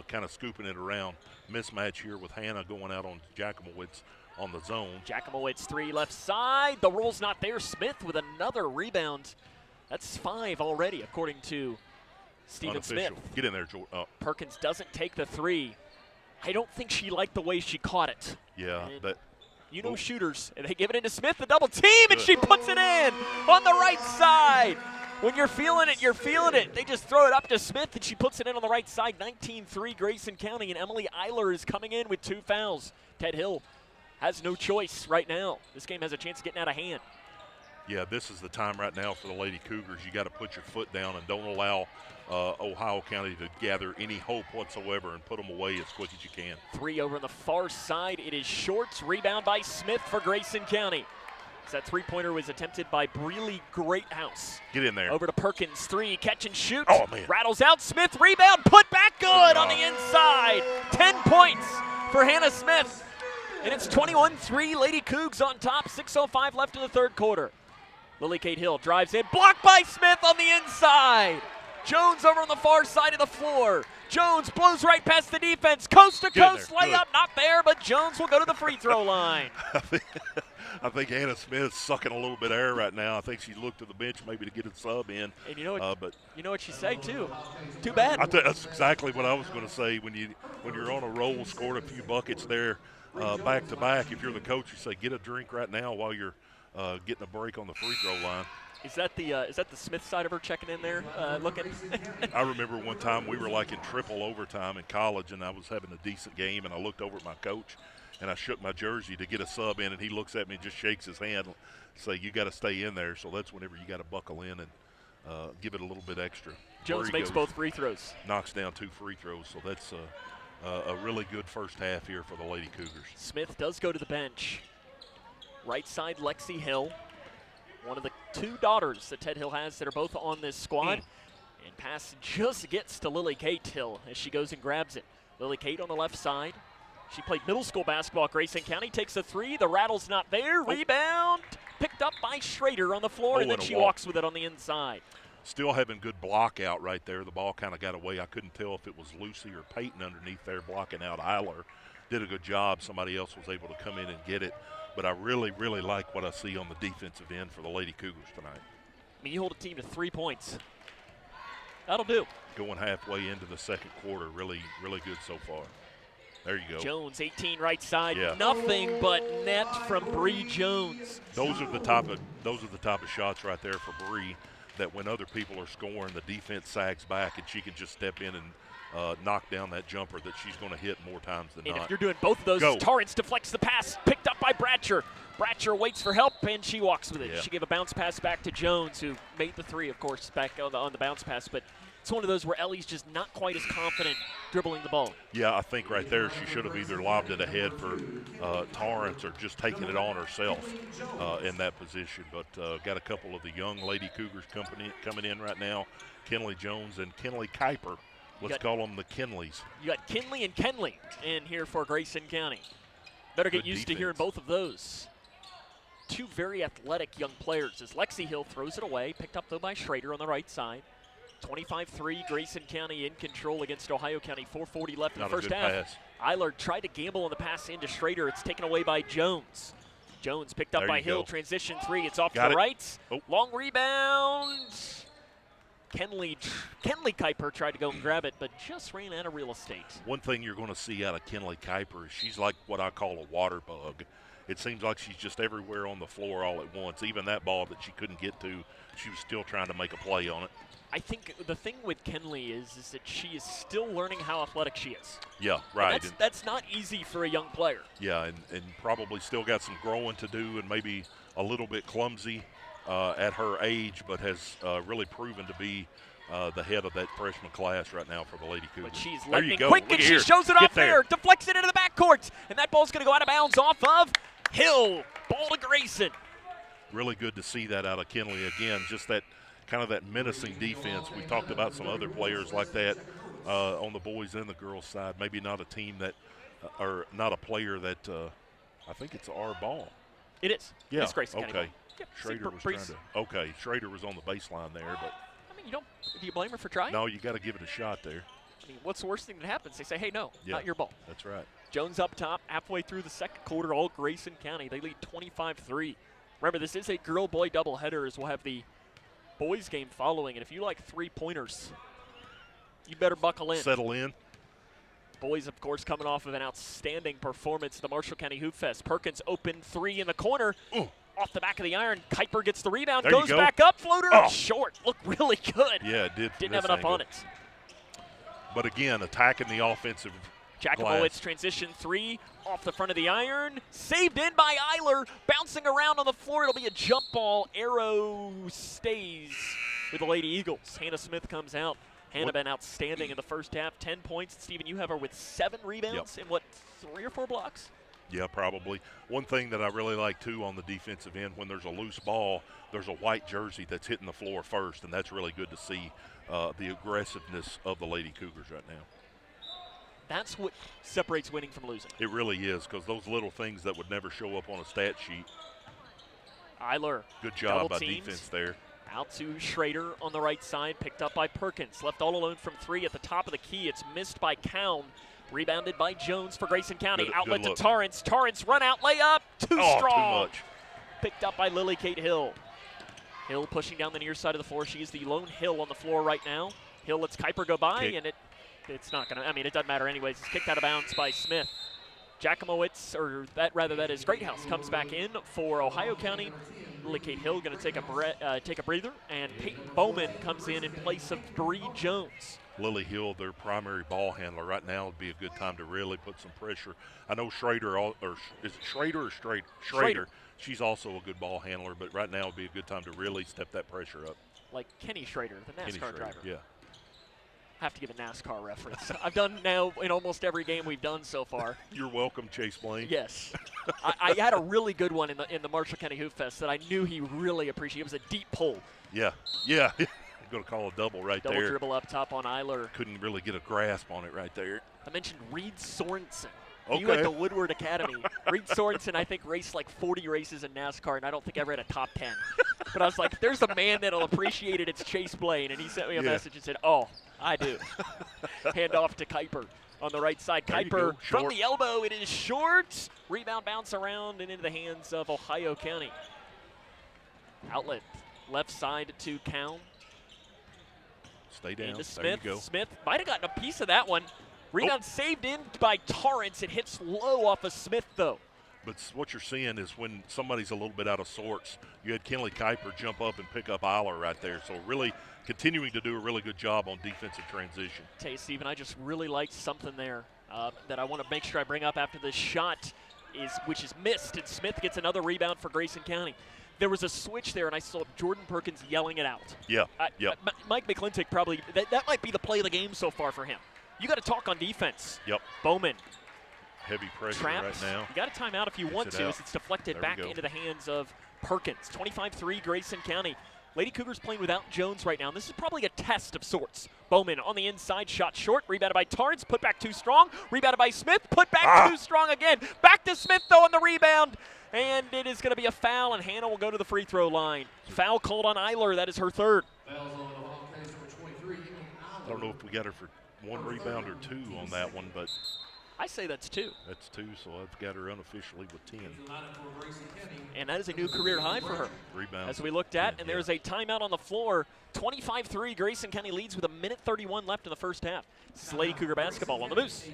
kind of scooping it around. Mismatch here with Hannah going out on Jakimowicz on the zone. Jakimowicz 3 left side. The roll's not there. Smith with another rebound. That's 5 already, according to Stephen Smith. Get in there, Jordan. Perkins doesn't take the 3. I don't think she liked the way she caught it. Yeah. Shooters, and they give it into Smith, the double team, and she puts it in on the right side. When you're feeling it, you're feeling it. They just throw it up to Smith, and she puts it in on the right side. 19-3 Grayson County, and Emily Eiler is coming in with 2 fouls. Ted Hill has no choice right now. This game has a chance of getting out of hand. Yeah, this is the time right now for the Lady Cougars. You got to put your foot down and don't allow Ohio County to gather any hope whatsoever and put them away as quick as you can. 3 over on the far side. It is Shorts. Rebound by Smith for Grayson County. That three-pointer was attempted by Breely Greathouse. Get in there. Over to Perkins, 3, catch and shoot. Oh, man. Rattles out, Smith, rebound, put back good on the inside. 10 points for Hannah Smith. And it's 21-3, Lady Cougs on top, 6:05 left in the third quarter. Lily Kate Hill drives in, blocked by Smith on the inside. Jones over on the far side of the floor. Jones blows right past the defense, coast-to-coast layup, not there, but Jones will go to the free throw line. I think Hannah Smith's sucking a little bit of air right now. I think she looked to the bench maybe to get a sub in. And you know what she said too. Too bad. That's exactly what I was going to say. When you're on a roll, scored a few buckets there back to back. If you're the coach, you say get a drink right now while you're getting a break on the free throw line. Is that the Smith side of her checking in there, looking? I remember one time we were like in triple overtime in college, and I was having a decent game, and I looked over at my coach, and I shook my jersey to get a sub in, and he looks at me and just shakes his hand, say, "You got to stay in there." So that's whenever you got to buckle in and give it a little bit extra. Jones makes both free throws. Knocks down 2 free throws, so that's a really good first half here for the Lady Cougars. Smith does go to the bench. Right side, Lexi Hill. One of the 2 daughters that Ted Hill has that are both on this squad. And pass just gets to Lily Kate Hill as she goes and grabs it. Lily Kate on the left side. She played middle school basketball at Grayson County, takes a 3. The rattle's not there. Rebound picked up by Schrader on the floor, and then she walks with it on the inside. Still having good block out right there. The ball kind of got away. I couldn't tell if it was Lucy or Peyton underneath there blocking out Eiler. Did a good job. Somebody else was able to come in and get it. But I really, really like what I see on the defensive end for the Lady Cougars tonight. I mean, you hold a team to 3 points. That'll do. Going halfway into the second quarter, really, really good so far. There you go. Jones, 18 right side. Yeah. Nothing but net from Bree Jones. Those are the type of shots right there for Bree that when other people are scoring, the defense sags back and she can just step in and knock down that jumper that she's going to hit more times than not. And if you're doing both of those, Torrance deflects the pass, picked up by Bratcher. Bratcher waits for help, and she walks with it. Yeah. She gave a bounce pass back to Jones, who made the 3, of course, back on the bounce pass. But it's one of those where Ellie's just not quite as confident dribbling the ball. Yeah, I think right there she should have either lobbed it ahead for Torrance or just taken it on herself in that position. But got a couple of the young Lady Cougars coming in right now, Kenley Jones and Kenley Kuiper. Let's call them the Kinleys. You got Kinley and Kenley in here for Grayson County. Better get used to hearing both of those. 2 very athletic young players as Lexi Hill throws it away, picked up though by Schrader on the right side. 25-3, Grayson County in control against Ohio County. 4:40 left in the Not a first good half. pass. Eiler tried to gamble on the pass into Schrader. It's taken away by Jones. Jones picked up There by you Hill. go. Transition 3. It's off Got to the it. right. Oh. Long rebound. Kenley Kuiper tried to go and grab it, but just ran out of real estate. One thing you're going to see out of Kenley Kuiper is she's like what I call a water bug. It seems like she's just everywhere on the floor all at once. Even that ball that she couldn't get to, she was still trying to make a play on it. I think the thing with Kenley is that she is still learning how athletic she is. Yeah, right. And that's not easy for a young player. Yeah, and probably still got some growing to do and maybe a little bit clumsy at her age, but has really proven to be the head of that freshman class right now for the Lady Cougars. But she's there you lightning go. quick, Look and at she here. shows it Get off there. Deflects it into the backcourt, and that ball's going to go out of bounds off of Hill. Ball to Grayson. Really good to see that out of Kenley again. Just that kind of that menacing defense. We talked about some other players like that on the boys and the girls side. Maybe not a team that, or not a player that. I think it's our ball. It is. Yeah. It's Grayson County ball. Okay. Yep. Schrader was trying to. Okay. Schrader was on the baseline there, but. I mean, do you blame her for trying? No, you got to give it a shot there. I mean, what's the worst thing that happens? They say, hey, no, Yeah, not your ball. That's right. Jones up top, halfway through the second quarter, all Grayson County. They lead 25-3. Remember, this is a girl-boy doubleheader, as we'll have the boys game following. And if you like three-pointers, you better buckle in. Settle in. Boys, of course, coming off of an outstanding performance at the Marshall County Hoop Fest. Perkins open three in the corner. Ooh. Off the back of the iron. Kuiper gets the rebound, There goes you go. back up, floater short. Looked really good. Yeah, it did. Didn't have enough on it. But again, attacking the offensive Jakimowicz transition three off the front of the iron. Saved in by Eiler. Bouncing around on the floor. It'll be a jump ball. Arrow stays with the Lady Eagles. Hannah Smith comes out. Hannah been outstanding in the first half. 10 points. Stephen, you have her with 7 rebounds in what, 3 or 4 blocks? Yeah, probably. One thing that I really like, too, on the defensive end, when there's a loose ball, there's a white jersey that's hitting the floor first, and that's really good to see the aggressiveness of the Lady Cougars right now. That's what separates winning from losing. It really is, because those little things that would never show up on a stat sheet. Eiler. Good job by teams. defense there. Out to Schrader on the right side, picked up by Perkins. Left all alone from 3 at the top of the key. It's missed by Cowan. Rebounded by Jones for Grayson County. Outlet to Torrance. Torrance run out layup. Too strong. Too much. Picked up by Lily Kate Hill. Hill pushing down the near side of the floor. She is the lone Hill on the floor right now. Hill lets Kuiper go by, and it's not going to, I mean, it doesn't matter anyways. It's kicked out of bounds by Smith. Jakimowicz, or that is Greathouse, comes back in for Ohio County. Lily Kate Hill going to take a breather, and Peyton Bowman comes in place of Bree Jones. Lily Hill, their primary ball handler right now, would be a good time to really put some pressure. I know Schrader, or is it Schrader or Schrader? She's also a good ball handler, but right now would be a good time to really step that pressure up. Like Kenny Schrader, the NASCAR driver. Yeah. I have to give a NASCAR reference. I've done now in almost every game we've done so far. You're welcome, Chase Blaine. Yes. I had a really good one in the Marshall County Hoop Fest that I knew he really appreciated. It was a deep pull. Yeah. Yeah. I'm going to call a double right there. Double dribble up top on Eiler. Couldn't really get a grasp on it right there. I mentioned Reed Sorensen. Okay. You at the Woodward Academy. Reed Sorensen, I think, raced like 40 races in NASCAR, and I don't think I ever had a top 10. But I was like, there's a man that'll appreciate it. It's Chase Blaine. And he sent me a message and said, oh, I do. Hand off to Kuiper on the right side. Kuiper from the elbow. It is short. Rebound bounce around and into the hands of Ohio County. Outlet left side to Cowan. Stay down. Into Smith. There you go. Smith might have gotten a piece of that one. Rebound saved in by Torrance. It hits low off of Smith, though. But what you're seeing is when somebody's a little bit out of sorts, you had Kenley Kuiper jump up and pick up Eiler right there. So really continuing to do a really good job on defensive transition. Tell you, Stephen, I just really liked something there that I want to make sure I bring up after this shot, which is missed, and Smith gets another rebound for Grayson County. There was a switch there, and I saw Jordan Perkins yelling it out. Yeah, Mike McClintock probably, that might be the play of the game so far for him. You got to talk on defense. Yep. Bowman. Heavy pressure trapped. Right now. You got a timeout if you want to, as it's deflected back into the hands of Perkins. 25-3 Grayson County. Lady Cougars playing without Jones right now. And this is probably a test of sorts. Bowman on the inside, shot short. Rebounded by Torrance, put back too strong. Rebounded by Smith, put back too strong again. Back to Smith, though, on the rebound. And it is going to be a foul, and Hannah will go to the free throw line. Foul called on Eiler. That is her third. Fouls on Ohio County's number 23, don't know if we got her for 1 rebound or 2 on that one, but I say that's 2. That's 2, so I've got her unofficially with 10. And that is a new career high for her. Rebound. As we looked at, and there's a timeout on the floor. 25-3, Grayson County leads with 1:31 left in the first half. This is Lady Cougar basketball on the Moose.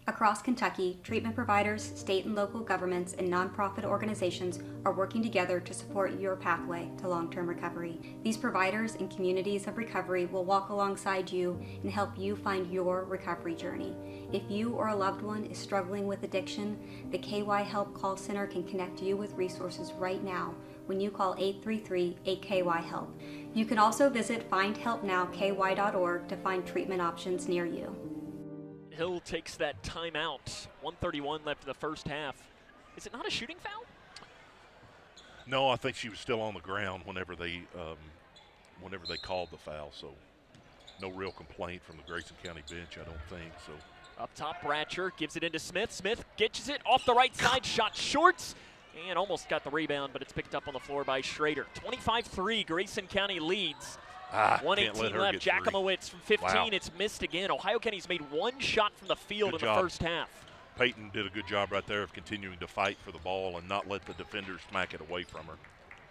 Across Kentucky, treatment providers, state and local governments, and nonprofit organizations are working together to support your pathway to long-term recovery. These providers and communities of recovery will walk alongside you and help you find your recovery journey. If you or a loved one is struggling with addiction, the KY Help Call Center can connect you with resources right now when you call 833-8KY-HELP. You can also visit findhelpnowky.org to find treatment options near you. Hill takes that timeout. 1:31 left in the first half. Is it not a shooting foul? No, I think she was still on the ground whenever they called the foul. So no real complaint from the Grayson County bench, I don't think. So up top, Bratcher gives it into Smith. Smith gets it off the right side, shot short, and almost got the rebound, but it's picked up on the floor by Schrader. 25-3, Grayson County leads. 1:18 left. Jacomowitz from 15. Wow. It's missed again. Ohio County's made 1 shot from the field in the first half. Peyton did a good job right there of continuing to fight for the ball and not let the defenders smack it away from her.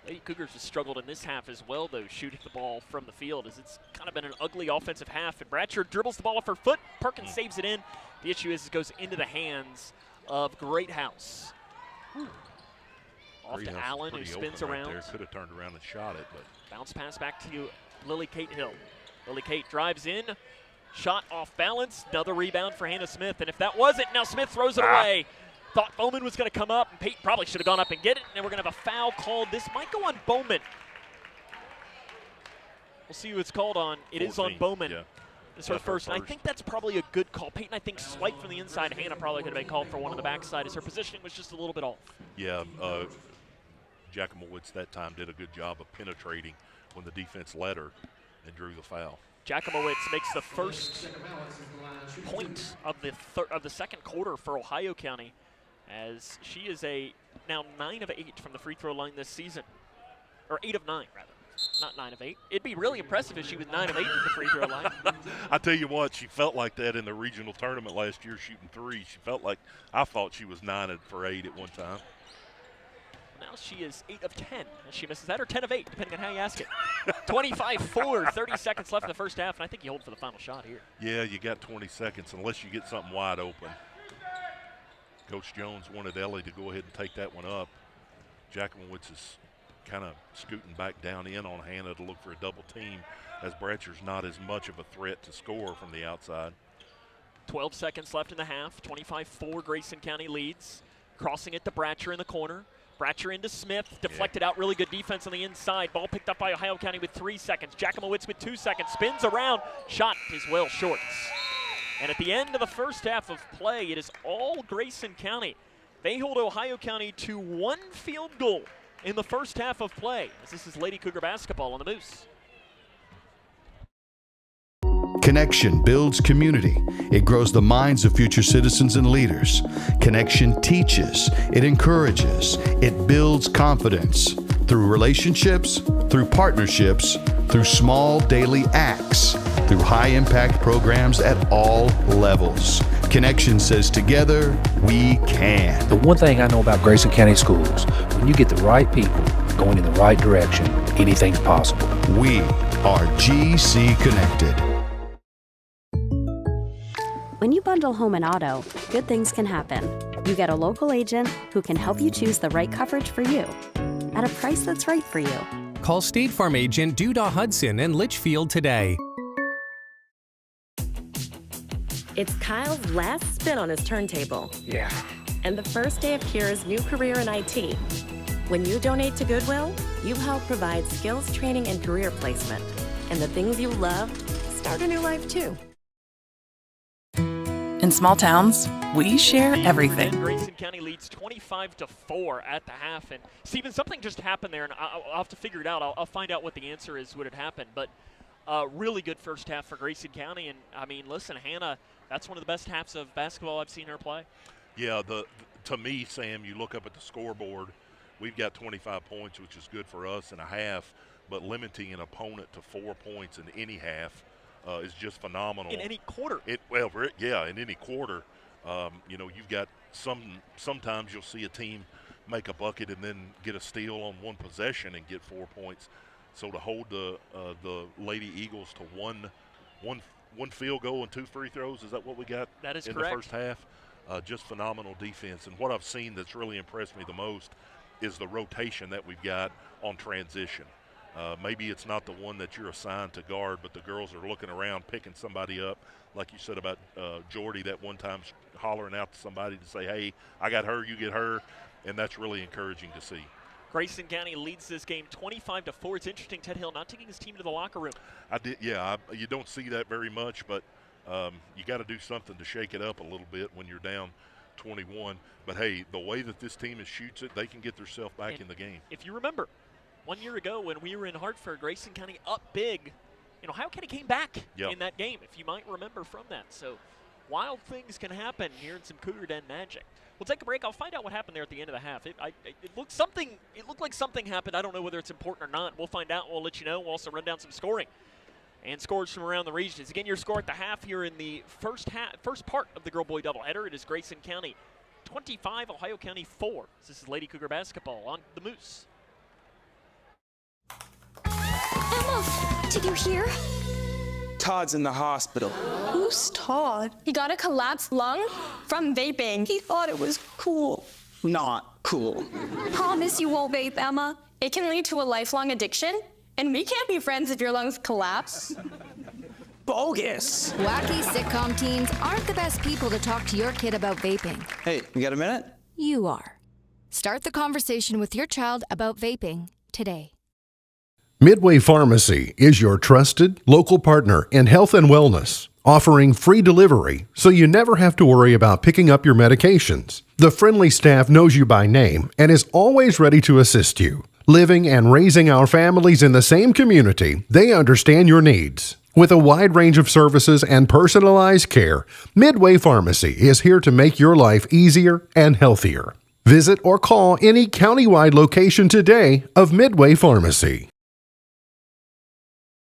Lady Cougars has struggled in this half as well, though, shooting the ball from the field, as it's kind of been an ugly offensive half. And Bratcher dribbles the ball off her foot. Perkins saves it in. The issue is it goes into the hands of Greathouse. Off to Allen, who spins around. Could have turned around and shot it, but bounce pass back to Lily Kate Hill. Lily Kate drives in, shot off balance, another rebound for Hannah Smith. And if that wasn't, now Smith throws it away. Thought Bowman was going to come up, and Peyton probably should have gone up and get it. And we're going to have a foul called. This might go on Bowman. We'll see who it's called on. It 14, is on Bowman. Yeah. It's her first. And I think that's probably a good call. Peyton, I think, swiped from the inside. Hannah probably could have been called for one on the backside, as her positioning was just a little bit off. Yeah, Jacomowitz that time did a good job of penetrating when the defense led her and drew the foul. Jacomowitz makes the first point of the second quarter for Ohio County, as she is now 9 of 8 from the free throw line this season, or 8 of 9 rather, not 9 of 8. It'd be really impressive if she was 9 of 8 from the free throw line. I tell you what, she felt like that in the regional tournament last year, shooting 3. She felt like, I thought she was 9 for 8 at one time. Now she is 8 of 10 as she misses that, or 10 of 8, depending on how you ask it. 25-4, 30 seconds left in the first half, and I think you hold for the final shot here. Yeah, you got 20 seconds unless you get something wide open. Coach Jones wanted Ellie to go ahead and take that one up. Jacomowitz is kind of scooting back down in on Hannah to look for a double team, as Bratcher's not as much of a threat to score from the outside. 12 seconds left in the half. 25-4, Grayson County leads. Crossing it to Bratcher in the corner. Bratcher into Smith, deflected out, really good defense on the inside. Ball picked up by Ohio County with 3 seconds. Jacomowitz with 2 seconds, spins around, shot is well short. And at the end of the first half of play, it is all Grayson County. They hold Ohio County to 1 field goal in the first half of play, as this is Lady Cougar basketball on the Moose. Connection builds community. It grows the minds of future citizens and leaders. Connection teaches. It encourages. It builds confidence through relationships, through partnerships, through small daily acts, through high-impact programs at all levels. Connection says together, we can. The one thing I know about Grayson County Schools, when you get the right people going in the right direction, anything's possible. We are GC Connected. When you bundle home and auto, good things can happen. You get a local agent who can help you choose the right coverage for you at a price that's right for you. Call State Farm agent Duda Hudson in Leitchfield today. It's Kyle's last spin on his turntable. Yeah. And the first day of Kira's new career in IT. When you donate to Goodwill, you help provide skills training and career placement. And the things you love start a new life too. In small towns, we share everything. Grayson County leads 25-4 at the half. And Stephen, something just happened there, and I'll have to figure it out. I'll find out what the answer is, what had happened. But really good first half for Grayson County. And, I mean, listen, Hannah, that's one of the best halves of basketball I've seen her play. Yeah, to me, Sam, you look up at the scoreboard, we've got 25 points, which is good for us, and a half. but limiting an opponent to 4 points in any half is just phenomenal. In any quarter. In any quarter. You've got sometimes you'll see a team make a bucket and then get a steal on one possession and get 4 points. So to hold the Lady Eagles to one field goal and 2 free throws, is that what we got? That is in correct. the first half? Just phenomenal defense. And what I've seen that's really impressed me the most is the rotation that we've got on transition. Maybe it's not the one that you're assigned to guard, but the girls are looking around, picking somebody up, like you said about Jordy that one time hollering out to somebody to say, hey, I got her, you get her, and that's really encouraging to see. Grayson County leads this game 25-4. It's interesting, Ted Hill not taking his team to the locker room. You don't see that very much, but you got to do something to shake it up a little bit when you're down 21. But, hey, the way that this team shoots it, they can get themselves back in the game. If you remember, 1 year ago when we were in Hartford, Grayson County up big, and Ohio County came back in that game, if you might remember from that. So wild things can happen here in some Cougar Den magic. We'll take a break. I'll find out what happened there at the end of the half. It looked like something happened. I don't know whether it's important or not. We'll find out. We'll let you know. We'll also run down some scoring and scores from around the regions. Again, your score at the half here in the first part of the girl-boy doubleheader. It is Grayson County 25, Ohio County 4. This is Lady Cougar basketball on the Moose. Emma, did you hear? Todd's in the hospital. Who's Todd? He got a collapsed lung from vaping. He thought it was cool. Not cool. Promise you won't vape, Emma. It can lead to a lifelong addiction, and we can't be friends if your lungs collapse. Bogus. Wacky sitcom teens aren't the best people to talk to your kid about vaping. Hey, you got a minute? You are. Start the conversation with your child about vaping today. Midway Pharmacy is your trusted local partner in health and wellness, offering free delivery so you never have to worry about picking up your medications. The friendly staff knows you by name and is always ready to assist you. Living and raising our families in the same community, they understand your needs. With a wide range of services and personalized care, Midway Pharmacy is here to make your life easier and healthier. Visit or call any countywide location today of Midway Pharmacy.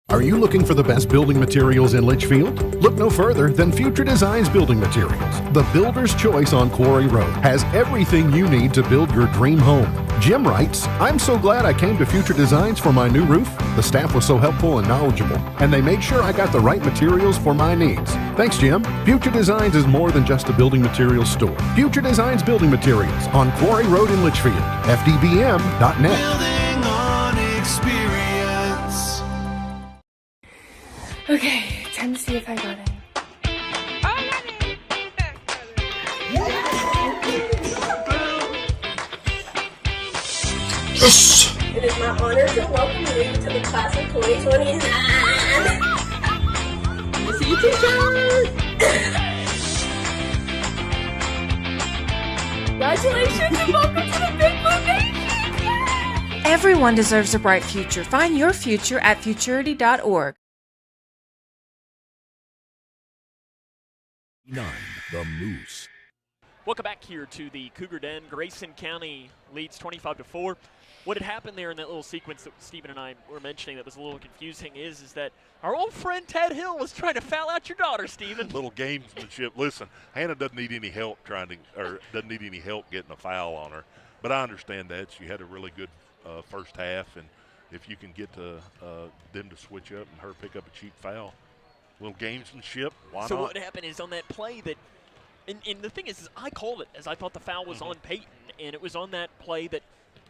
Are you looking for the best building materials in Leitchfield? Look no further than Future Designs Building Materials. The builder's choice on Quarry Road has everything you need to build your dream home. Jim writes, I'm so glad I came to Future Designs for my new roof. The staff was so helpful and knowledgeable, and they made sure I got the right materials for my needs. Thanks, Jim. Future Designs is more than just a building materials store. Future Designs Building Materials on Quarry Road in Leitchfield. FDBM.net. Building on experience. Okay, time to see if I got it. Yes! It is my honor to welcome you to the class of 2029. See you, teacher! Congratulations and welcome to the Big Blue Nation! Everyone deserves a bright future. Find your future at futurity.org. 9, the Moose. Welcome back here to the Cougar Den. Grayson County leads 25-4. What had happened there in that little sequence that Stephen and I were mentioning that was a little confusing is that our old friend Ted Hill was trying to foul out your daughter, Stephen. Little gamesmanship. Listen, Hannah doesn't need any help doesn't need any help getting a foul on her. But I understand that. She had a really good first half, and if you can get to them to switch up and her pick up a cheap foul, little gamesmanship, why not? So what happened is on that play that, and the thing is I called it as I thought the foul was on Peyton, and it was on that play that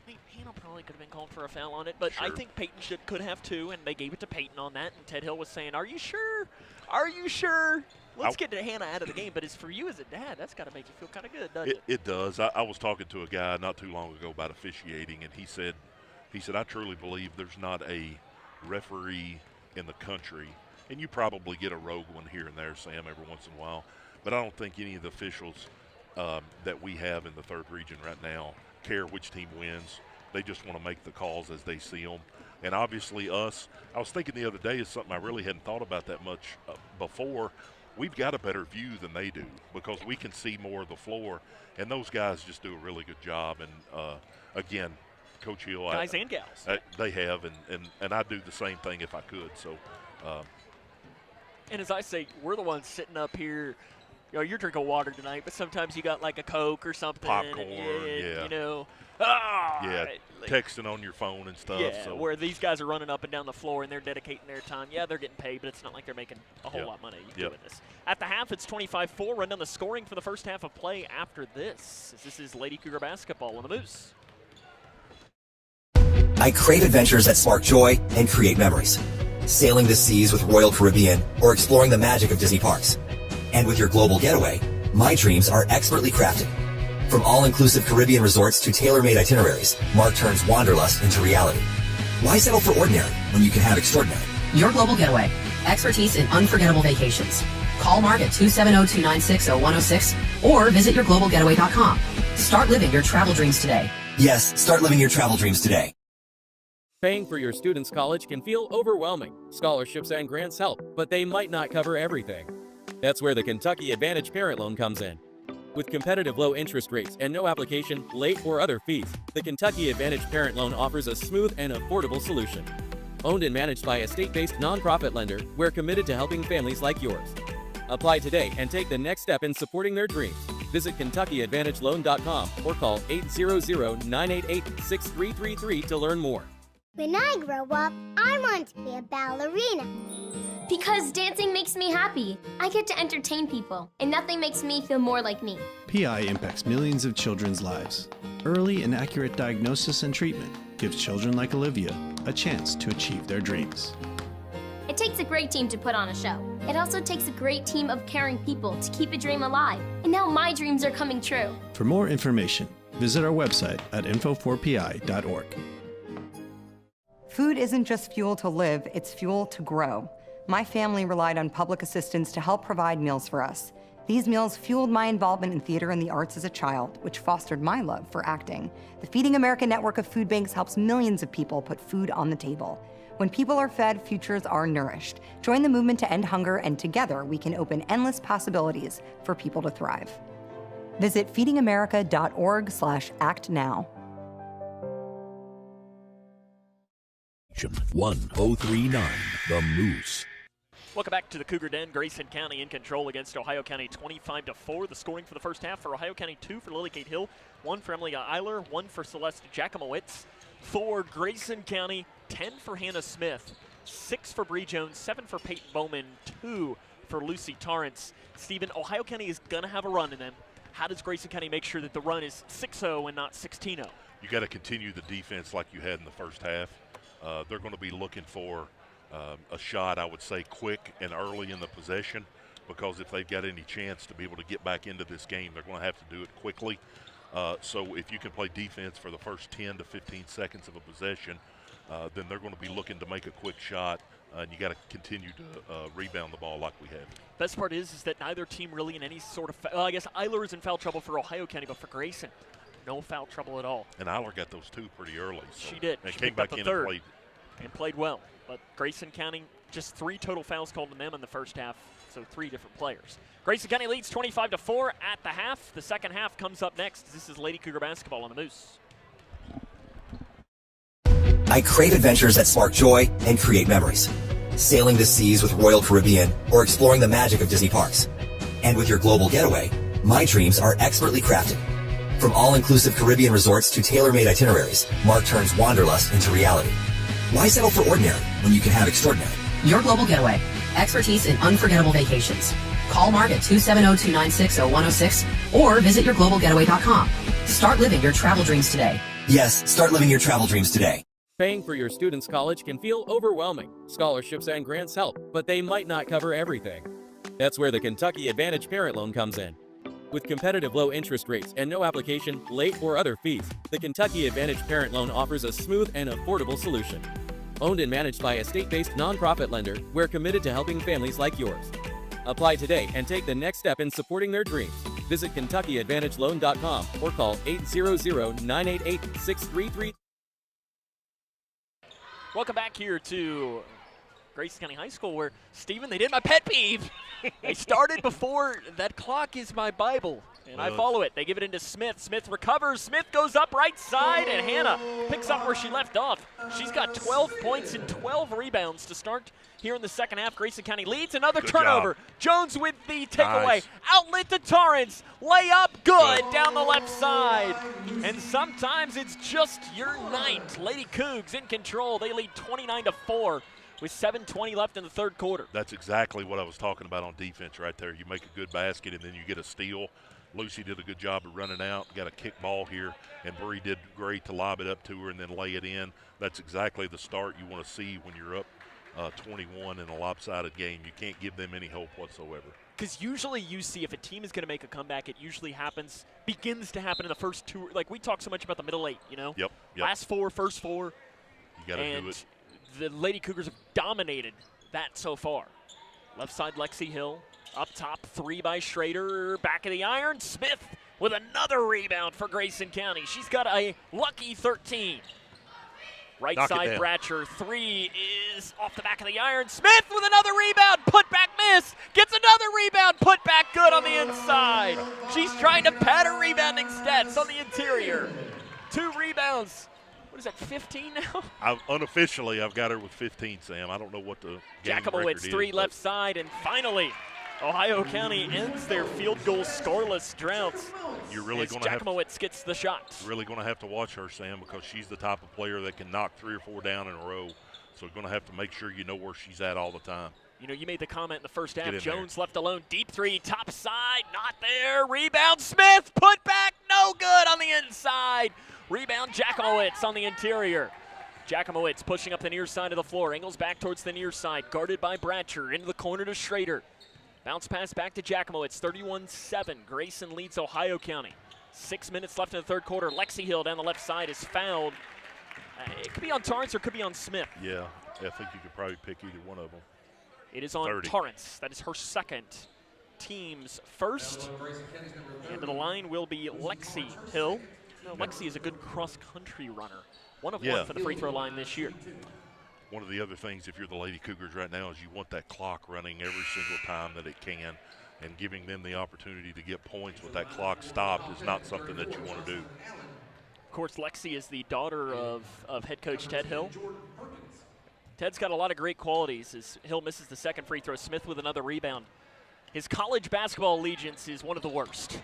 Hannah probably could have been called for a foul on it, but I think Peyton could have too, and they gave it to Peyton on that, and Ted Hill was saying, are you sure? Are you sure? Let's get Hannah out of the game, but it's for you as a dad, that's got to make you feel kind of good, doesn't it? It does. I was talking to a guy not too long ago about officiating, and he said, I truly believe there's not a referee in the country, and you probably get a rogue one here and there, Sam, every once in a while, but I don't think any of the officials that we have in the third region right now care which team wins. They just want to make the calls as they see them. And obviously us, I was thinking the other day is something I really hadn't thought about that much before. We've got a better view than they do because we can see more of the floor, and those guys just do a really good job. And again, Coach Hill. Guys and gals. They have, and I'd do the same thing if I could. So. And as I say, we're the ones sitting up here. You know, you're drinking water tonight, but sometimes you got like a Coke or something. Popcorn, You know. Texting on your phone and stuff. Yeah, so. where these guys are running up and down the floor and they're dedicating their time. Yeah, they're getting paid, but it's not like they're making a whole lot of money doing this. At the half, it's 25-4. Run down the scoring for the first half of play after this. This is Lady Cougar basketball on the Moose. I crave adventures that spark joy and create memories. Sailing the seas with Royal Caribbean or exploring the magic of Disney parks. And with your global getaway, my dreams are expertly crafted. From all-inclusive Caribbean resorts to tailor-made itineraries, Mark turns wanderlust into reality. Why settle for ordinary when you can have extraordinary? Your global getaway. Expertise in unforgettable vacations. Call Mark at 270-296-0106 or visit yourglobalgetaway.com. Start living your travel dreams today. Yes, start living your travel dreams today. Paying for your student's college can feel overwhelming. Scholarships and grants help, but they might not cover everything. That's where the Kentucky Advantage Parent Loan comes in. With competitive low interest rates and no application, late, or other fees, the Kentucky Advantage Parent Loan offers a smooth and affordable solution. Owned and managed by a state-based nonprofit lender, we're committed to helping families like yours. Apply today and take the next step in supporting their dreams. Visit KentuckyAdvantageLoan.com or call 800-988-6333 to learn more. When I grow up, I want to be a ballerina. Because dancing makes me happy. I get to entertain people, and nothing makes me feel more like me. PI impacts millions of children's lives. Early and accurate diagnosis and treatment gives children like Olivia a chance to achieve their dreams. It takes a great team to put on a show. It also takes a great team of caring people to keep a dream alive. And now my dreams are coming true. For more information, visit our website at info4pi.org. Food isn't just fuel to live, it's fuel to grow. My family relied on public assistance to help provide meals for us. These meals fueled my involvement in theater and the arts as a child, which fostered my love for acting. The Feeding America network of food banks helps millions of people put food on the table. When people are fed, futures are nourished. Join the movement to end hunger, and together we can open endless possibilities for people to thrive. Visit feedingamerica.org/actnow. 1039, The Moose. Welcome back to the Cougar Den. Grayson County in control against Ohio County 25-4. The scoring for the first half for Ohio County: 2 for Lily Kate Hill, 1 for Emily Eiler, 1 for Celeste Jacomowitz. For Grayson County, 10 for Hannah Smith, 6 for Bree Jones, 7 for Peyton Bowman, 2 for Lucy Torrance. Stephen, Ohio County is going to have a run in them. How does Grayson County make sure that the run is 6-0 and not 16-0? You got to continue the defense like you had in the first half. They're going to be looking for a shot, I would say, quick and early in the possession, because if they've got any chance to be able to get back into this game, they're going to have to do it quickly. So if you can play defense for the first 10 to 15 seconds of a possession, then they're going to be looking to make a quick shot, and you got to continue to rebound the ball like we have. Best part is that neither team really in any sort of I guess Eiler is in foul trouble for Ohio County, but for Grayson, no foul trouble at all. And Eiler got those 2 pretty early. So she did. And she came back in and played well. But Grayson County, just 3 total fouls called on them in the first half, so 3 different players. Grayson County leads 25-4 at the half. The second half comes up next. This is Lady Cougar basketball on the Moose. I crave adventures that spark joy and create memories. Sailing the seas with Royal Caribbean or exploring the magic of Disney parks. And with your global getaway, my dreams are expertly crafted. From all-inclusive Caribbean resorts to tailor-made itineraries, Mark turns wanderlust into reality. Why settle for ordinary when you can have extraordinary? Your global getaway. Expertise in unforgettable vacations. Call Mark at 270-296-0106 or visit yourglobalgetaway.com. Start living your travel dreams today. Yes, start living your travel dreams today. Paying for your student's college can feel overwhelming. Scholarships and grants help, but they might not cover everything. That's where the Kentucky Advantage Parent Loan comes in. With competitive low interest rates and no application, late, or other fees, the Kentucky Advantage Parent Loan offers a smooth and affordable solution. Owned and managed by a state-based nonprofit lender, we're committed to helping families like yours. Apply today and take the next step in supporting their dreams. Visit KentuckyAdvantageLoan.com or call 800-988-6333. Welcome back here to Grayson County High School where, Stephen, they did my pet peeve. They started before that clock is my Bible, and I follow it. They give it into Smith. Smith recovers. Smith goes up right side, and Hannah picks up where she left off. She's got 12 points and 12 rebounds to start here in the second half. Grayson County leads. Another turnover. Jones with the takeaway. Nice. Outlet to Torrance. Layup good down the left side. And sometimes it's just your night. Lady Cougs in control. They lead 29-4. With 7:20 left in the third quarter. That's exactly what I was talking about on defense right there. You make a good basket, and then you get a steal. Lucy did a good job of running out, got a kick ball here, and Bree did great to lob it up to her and then lay it in. That's exactly the start you want to see when you're up 21 in a lopsided game. You can't give them any hope whatsoever. Because usually you see if a team is going to make a comeback, it usually begins to happen in the first two. Like we talk so much about the middle eight, you know? Yep. Last four, first four. You got to do it. The Lady Cougars have dominated that so far. Left side, Lexi Hill. Up top, 3 by Schrader. Back of the iron. Smith with another rebound for Grayson County. She's got a lucky 13. Right side, Bratcher. 3 is off the back of the iron. Smith with another rebound. Put back miss. Gets another rebound. Put back good on the inside. She's trying to pad her rebounding stats on the interior. 2 rebounds. What is that, 15 now? Unofficially, I've got her with 15, Sam. I don't know what the game record is. 3 left side, and finally, Ohio County ends their field goal scoreless drought. You're really going to Jakimowicz gets the shot. Really going to have to watch her, Sam, because she's the type of player that can knock 3 or 4 down in a row. So you're going to have to make sure you know where she's at all the time. You know, you made the comment in the first half. Jones left alone. Deep 3, top side, not there. Rebound, Smith, put back, no good on the inside. Rebound, Jakimowicz on the interior. Jakimowicz pushing up the near side of the floor. Angles back towards the near side. Guarded by Bratcher. Into the corner to Schrader. Bounce pass back to Jakimowicz. 31-7. Grayson leads Ohio County. 6 minutes left in the third quarter. Lexi Hill down the left side is fouled. It could be on Torrance or it could be on Smith. Yeah, I think you could probably pick either one of them. It is on Torrance. That is her second. Team's first. And to the line will be Lexi Hill. No, Lexi is a good cross-country runner. One of one for the free throw line this year. One of the other things, if you're the Lady Cougars right now, is you want that clock running every single time that it can, and giving them the opportunity to get points with that clock stopped is not something that you want to do. Of course, Lexi is the daughter of head coach Ted Hill. Ted's got a lot of great qualities as Hill misses the second free throw. Smith with another rebound. His college basketball allegiance is one of the worst.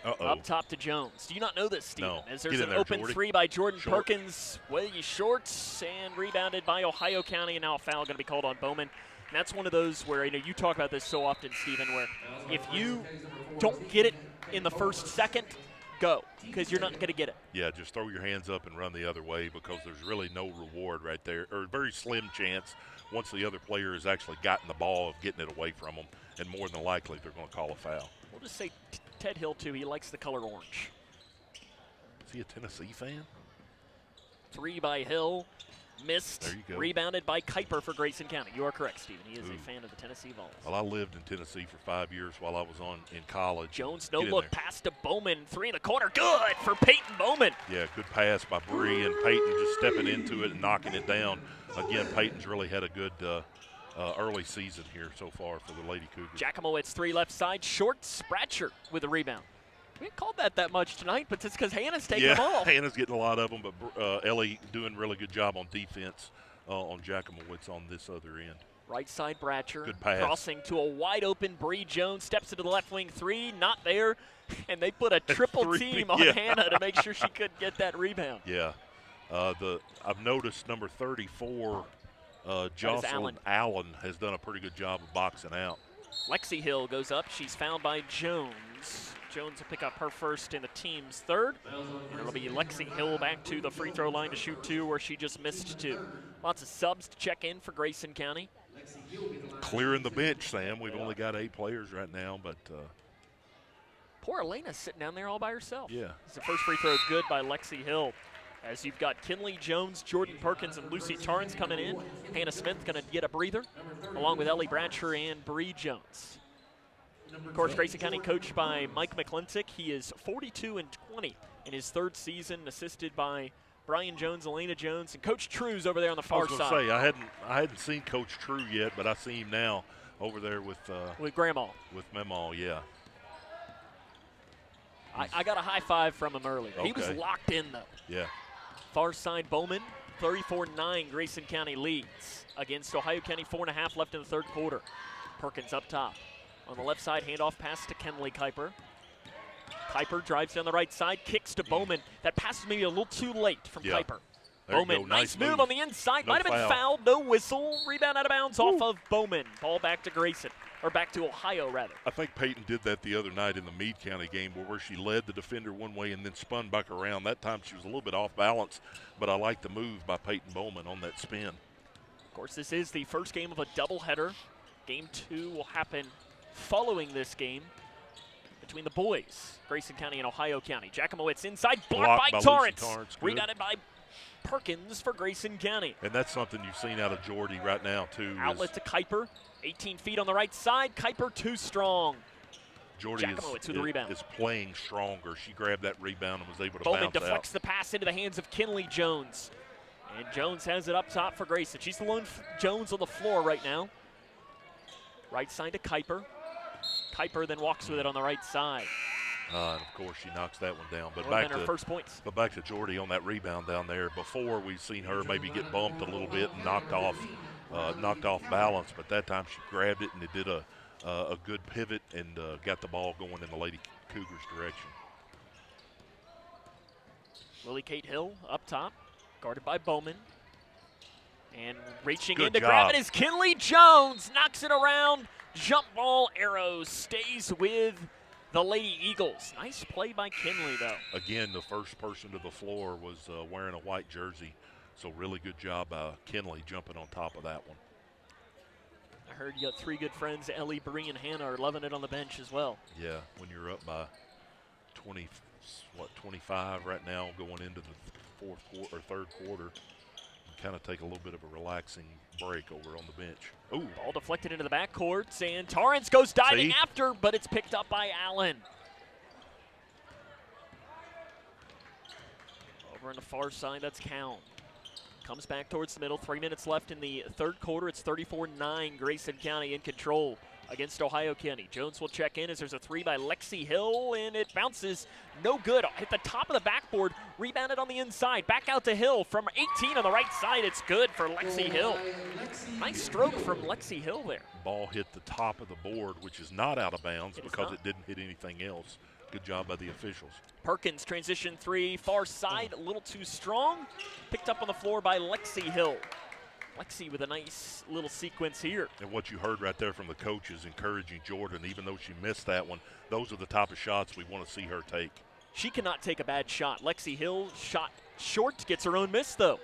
Up top to Jones. Do you not know this, Stephen? No. As there's an open 3 by Jordan Perkins. Way short and rebounded by Ohio County, and now a foul going to be called on Bowman. And that's one of those where, you know, you talk about this so often, Stephen, where if you don't get it in the first second, go, because you're not going to get it. Yeah, just throw your hands up and run the other way, because there's really no reward right there, or a very slim chance once the other player has actually gotten the ball of getting it away from them, and more than likely they're going to call a foul. We'll just say Ted Hill, too. He likes the color orange. Is he a Tennessee fan? 3 by Hill. Missed. There you go. Rebounded by Kuiper for Grayson County. You are correct, Stephen. He is a fan of the Tennessee Vols. Well, I lived in Tennessee for 5 years while I was in college. Jones, no look, pass to Bowman. 3 in the corner. Good for Peyton Bowman. Yeah, good pass by Bree, and Peyton just stepping into it and knocking it down. Again, Peyton's really had a good early season here so far for the Lady Cougars. Jakimowicz, 3 left side. Short, Spratcher with a rebound. We haven't called that much tonight, but it's because Hannah's taking them all. Hannah's getting a lot of them, but Ellie doing a really good job on defense on Jakimowicz on this other end. Right side, Bratcher. Good pass. Crossing to a wide open Bree Jones. Steps into the left wing 3, not there. And they put a triple team on Hannah to make sure she couldn't get that rebound. Yeah. I've noticed number 34, Jocelyn Allen has done a pretty good job of boxing out. Lexi Hill goes up. She's fouled by Jones. Jones will pick up her first and the team's third. And it'll be Lexi Hill back to the free throw line to shoot 2 where she just missed 2. Lots of subs to check in for Grayson County. Clearing the bench, Sam. We've only got 8 players right now, but poor Elena's sitting down there all by herself. Yeah. The first free throw is good by Lexi Hill. As you've got Kinley Jones, Jordan Perkins, and Lucy Torrance coming in. Hannah Smith going to get a breather, along with Ellie Bratcher and Bree Jones. Of course, Grayson County coached by Mike McClintock. He is 42-20 in his third season, assisted by Brian Jones, Elena Jones, and Coach True's over there on the far I was side. going to say, I hadn't seen Coach True yet, but I see him now over there with Grandma. With Memaw, yeah. I got a high five from him earlier. Okay. He was locked in, though. Yeah. Far side Bowman, 34-9, Grayson County leads against Ohio County, 4.5 left in the third quarter. Perkins up top. On the left side, handoff pass to Kenley Kuiper. Kuiper drives down the right side, kicks to Bowman. That pass is maybe a little too late from Kuiper. Bowman, nice move on the inside. Might have been fouled, no whistle. Rebound out of bounds off of Bowman. Ball back to Grayson, or back to Ohio, rather. I think Peyton did that the other night in the Meade County game where she led the defender one way and then spun back around. That time she was a little bit off balance, but I like the move by Peyton Bowman on that spin. Of course, this is the first game of a doubleheader. Game 2 will happen following this game between the boys, Grayson County and Ohio County. Jacomowitz inside, blocked by Torrance. Rebounded by Perkins for Grayson County. And that's something you've seen out of Jordy right now, too. Outlet to Kuiper, 18 feet on the right side. Kuiper too strong. Jordy is playing stronger. She grabbed that rebound and was able to bounce out. Bowman deflects the pass into the hands of Kinley Jones. And Jones has it up top for Grayson. She's the lone Jones on the floor right now. Right side to Kuiper. Kuiper then walks with it on the right side. And of course, she knocks that one down. But back to her first points. But back to Jordy on that rebound down there. Before, we've seen her maybe get bumped a little bit and knocked off balance. But that time she grabbed it and it did a good pivot and got the ball going in the Lady Cougars' direction. Lily Kate Hill up top, guarded by Bowman. And reaching Good in to job. grab it is Kinley Jones. Knocks it around. Jump ball arrow stays with the Lady Eagles. Nice play by Kinley, though. Again, the first person to the floor was wearing a white jersey. So really good job by Kinley jumping on top of that one. I heard you got 3 good friends, Ellie, Bree, and Hannah, are loving it on the bench as well. Yeah, when you're up by 25 right now going into the third quarter. Kind of take a little bit of a relaxing break over on the bench. Ooh. Ball deflected into the backcourt, and Torrance goes diving after, but it's picked up by Allen. Over on the far side, that's Cowan. Comes back towards the middle. 3 minutes left in the third quarter. It's 34-9, Grayson County in control against Ohio County. Jones will check in as there's a 3 by Lexi Hill, and it bounces no good. Hit the top of the backboard, rebounded on the inside. Back out to Hill from 18 on the right side. It's good for Lexi Hill. Nice stroke from Lexi Hill there. Ball hit the top of the board, which is not out of bounds because it didn't hit anything else. Good job by the officials. Perkins transition 3, far side, a little too strong. Picked up on the floor by Lexi Hill. Lexi with a nice little sequence here. And what you heard right there from the coach is encouraging Jordan, even though she missed that one. Those are the type of shots we want to see her take. She cannot take a bad shot. Lexi Hill shot short, gets her own miss though.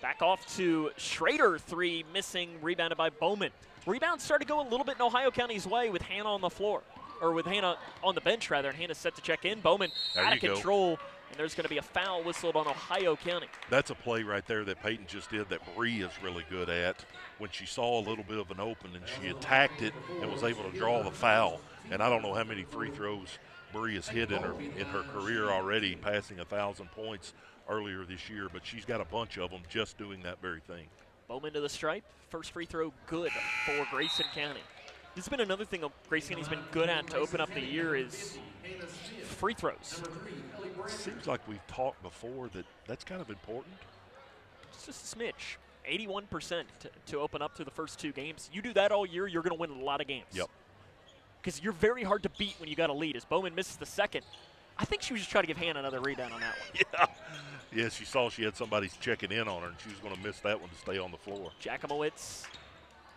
Back off to Schrader, 3 missing, rebounded by Bowman. Rebound started to go a little bit in Ohio County's way with Hannah on the floor, or with Hannah on the bench rather, and Hannah's set to check in. Bowman out of control. And there's going to be a foul whistled on Ohio County. That's a play right there that Peyton just did that Bree is really good at. When she saw a little bit of an open and she attacked it and was able to draw the foul. And I don't know how many free throws Bree has hit in her career already, passing 1,000 points earlier this year. But she's got a bunch of them just doing that very thing. Bowman to the stripe. First free throw good for Grayson County. This has been another thing Grayson County's been good at to open up the year is free throws. Seems like we've talked before that that's kind of important. It's just a smidge. 81% to open up through the first 2 games. You do that all year, you're going to win a lot of games. Yep. Because you're very hard to beat when you got a lead. As Bowman misses the second, I think she was just trying to give Hannah another rebound on that one. Yeah, she saw she had somebody checking in on her, and she was going to miss that one to stay on the floor. Jacomowitz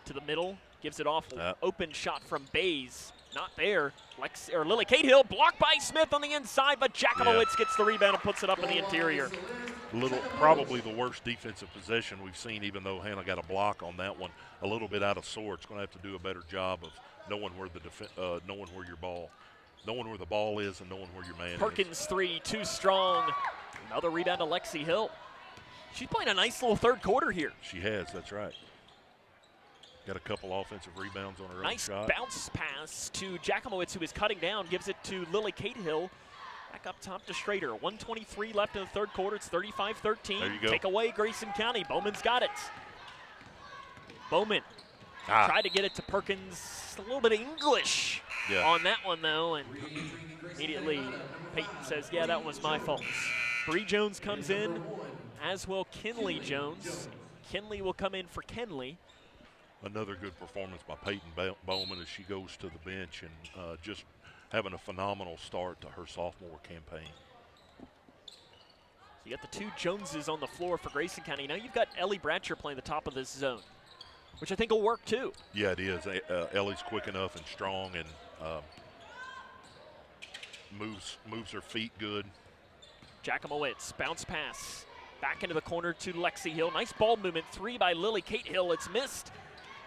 to the middle, gives it off. Open shot from Bays. Not there. Lily Kate Hill blocked by Smith on the inside, but Jacomowitz gets the rebound and puts it up in the interior. Probably the worst defensive possession we've seen, even though Hannah got a block on that one. A little bit out of sorts. Going to have to do a better job of knowing where the ball is and knowing where your man is. Perkins 3, too strong. Another rebound to Lexi Hill. She's playing a nice little third quarter here. She has, that's right. Got a couple offensive rebounds on her own shot. Nice bounce pass to Jacomowitz, who is cutting down, gives it to Lily Kate Hill Back up top to Schrader. 1:23 left in the third quarter. It's 35-13. There you go. Take away Grayson County. Bowman's got it. Bowman tried to get it to Perkins. A little bit of English on that one, though, and immediately Peyton says, yeah, that was my fault. Bree Jones comes in, as will Kinley Jones. Kinley will come in for Kenley. Another good performance by Peyton Bowman as she goes to the bench and just having a phenomenal start to her sophomore campaign. So you got the two Joneses on the floor for Grayson County. Now you've got Ellie Bratcher playing the top of this zone, which I think will work too. Yeah, it is. Ellie's quick enough and strong and moves her feet good. Jackamowitz, bounce pass. Back into the corner to Lexi Hill. Nice ball movement. 3 by Lily Kate Hill. It's missed.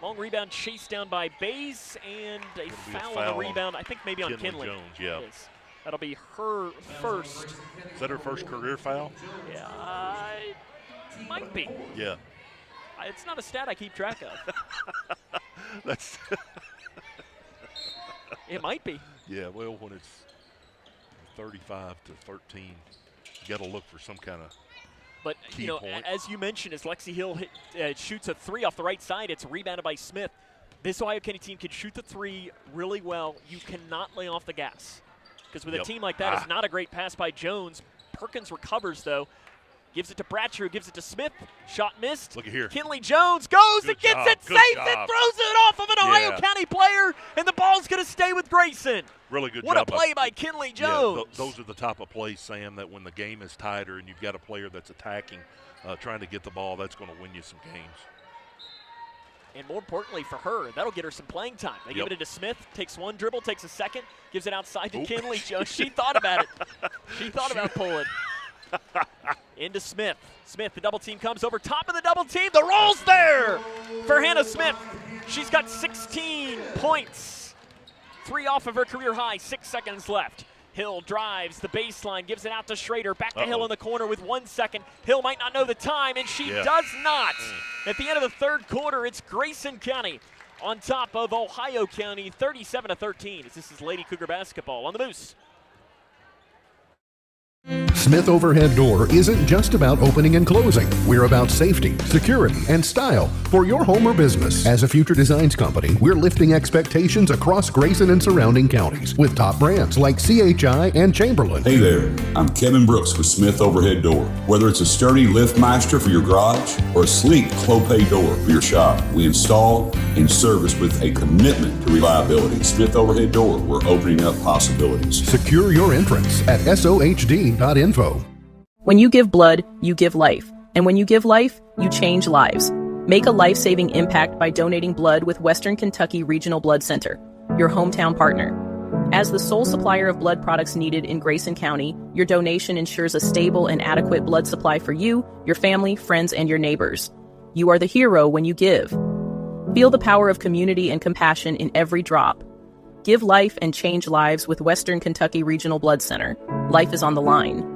Long rebound chased down by Bays, and a foul on the rebound. I think maybe on Kinley. Jones, yeah. That'll be her first. Is that her first career foul? Yeah, it might be. Yeah. It's not a stat I keep track of. That's. It might be. Yeah, well, when it's 35-13, you got to look for some kind of. But, you know, as you mentioned, as Lexi Hill shoots a 3 off the right side, it's rebounded by Smith. This Ohio County team can shoot the 3 really well. You cannot lay off the gas. Because with a team like that, it's not a great pass by Jones. Perkins recovers, though. Gives it to Bratcher, who gives it to Smith. Shot missed. Look at here. Kinley Jones goes and gets it safe and throws it off of an Ohio County player, and the ball's going to stay with Grayson. Really good job. What a play by Kinley Jones. Yeah, those are the type of plays, Sam, that when the game is tighter and you've got a player that's attacking, trying to get the ball, that's going to win you some games. And more importantly for her, that'll get her some playing time. They give it to Smith, takes one dribble, takes a second, gives it outside to Kinley Jones. She thought about it. She thought about pulling. Into Smith. Smith, the double team comes over top of the double team. The roll's there for Hannah Smith. She's got 16 points. 3 off of her career high, 6 seconds left. Hill drives the baseline, gives it out to Schrader. Back to Hill in the corner with 1 second. Hill might not know the time, and she does not. At the end of the third quarter, it's Grayson County on top of Ohio County, 37-13. This is Lady Cougar basketball on the Moose. Smith Overhead Door isn't just about opening and closing. We're about safety, security, and style for your home or business. As a future designs company, we're lifting expectations across Grayson and surrounding counties with top brands like CHI and Chamberlain. Hey there, I'm Kevin Brooks with Smith Overhead Door. Whether it's a sturdy LiftMeister for your garage or a sleek Clopay door for your shop, we install and service with a commitment to reliability. Smith Overhead Door, we're opening up possibilities. Secure your entrance at SOHD.info. When you give blood, you give life. And when you give life, you change lives. Make a life-saving impact by donating blood with Western Kentucky Regional Blood Center, your hometown partner. As the sole supplier of blood products needed in Grayson County, your donation ensures a stable and adequate blood supply for you, your family, friends, and your neighbors. You are the hero when you give. Feel the power of community and compassion in every drop. Give life and change lives with Western Kentucky Regional Blood Center. Life is on the line.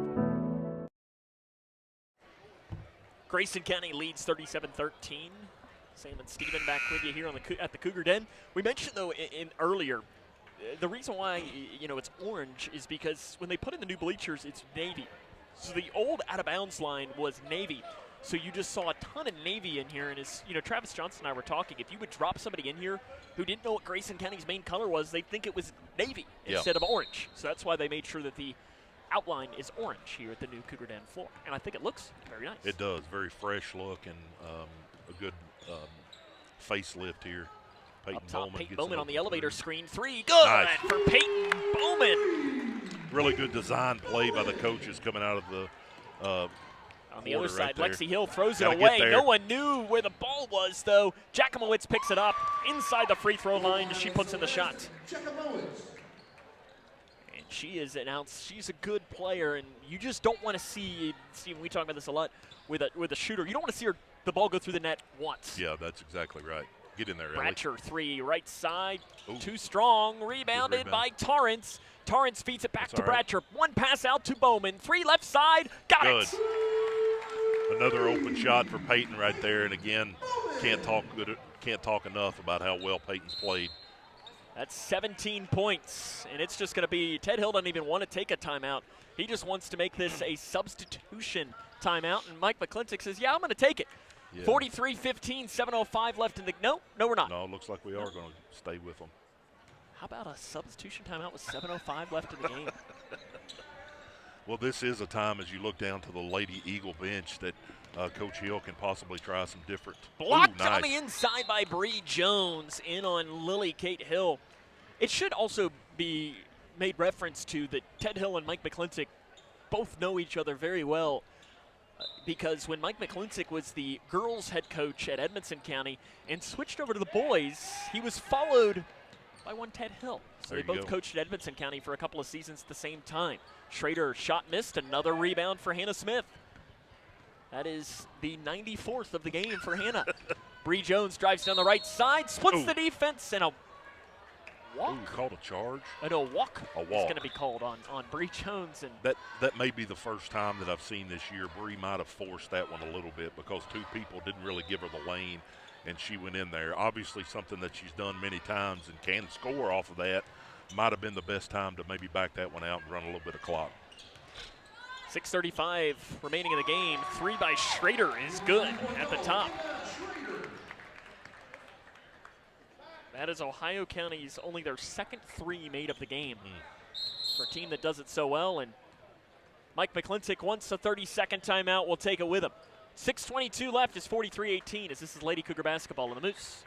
Grayson County leads 37-13. Sam and Steven back with you here on at the Cougar Den. We mentioned, though, in earlier, the reason why it's orange is because when they put in the new bleachers, it's navy. So the old out-of-bounds line was navy. So you just saw a ton of navy in here, and as Travis Johnson and I were talking, if you would drop somebody in here who didn't know what Grayson County's main color was, they'd think it was navy instead of orange. So that's why they made sure that the outline is orange here at the new Cougar Den floor, and I think it looks very nice. It does, very fresh look and a good facelift here. Peyton Bowman on the elevator screen. 3, good for Peyton Bowman. Really good design play by the coaches coming out of the on the other side, Lexi Hill throws it away. No one knew where the ball was, though. Jackamowitz picks it up inside the free throw line. She puts in the shot. And she is announced she's a good player, and you just don't want to see, Steve, we talk about this a lot, with a shooter. You don't want to see the ball go through the net once. Yeah, that's exactly right. Get in there, Bratcher, 3, right side. Too strong. Rebounded by Torrance. Torrance feeds it back to Bratcher. 1 pass out to Bowman. 3 left side. Got it. Another open shot for Peyton right there, and again, can't talk enough about how well Peyton's played. That's 17 points, and it's just going to be, Ted Hill doesn't even want to take a timeout. He just wants to make this a substitution timeout, and Mike McClintock says, yeah, I'm going to take it. 43-15, 7:05 left in the, no, we're not. No, it looks like we are going to stay with them. How about a substitution timeout with 7:05 left in the game? Well, this is a time as you look down to the Lady Eagle bench that Coach Hill can possibly try some different. Blocked Ooh, nice. on the inside by Bree Jones, in on Lily Kate Hill. It should also be made reference to that Ted Hill and Mike McClintock both know each other very well, because when Mike McClintock was the girls head coach at Edmonson County and switched over to the boys, he was followed by one Ted Hill. So they both coached at Edmonson County for a couple of seasons at the same time. Schrader shot missed, another rebound for Hannah Smith. That is the 94th of the game for Hannah. Bree Jones drives down the right side, splits the defense, and a walk. Ooh, called a charge? A walk. A walk. It's going to be called on Bree Jones. And that may be the first time that I've seen this year. Bree might have forced that one a little bit because two people didn't really give her the lane, and she went in there. Obviously something that she's done many times and can score off of that. Might have been the best time to maybe back that one out and run a little bit of clock. 6:35 remaining in the game. Three by Schrader is good at the top. That is Ohio County's only their second three made of the game for a team that does it so well. And Mike McClintock wants a 30-second timeout. We'll take it with him. 6:22 left is 43-18 as this is Lady Cougar basketball in the Moose.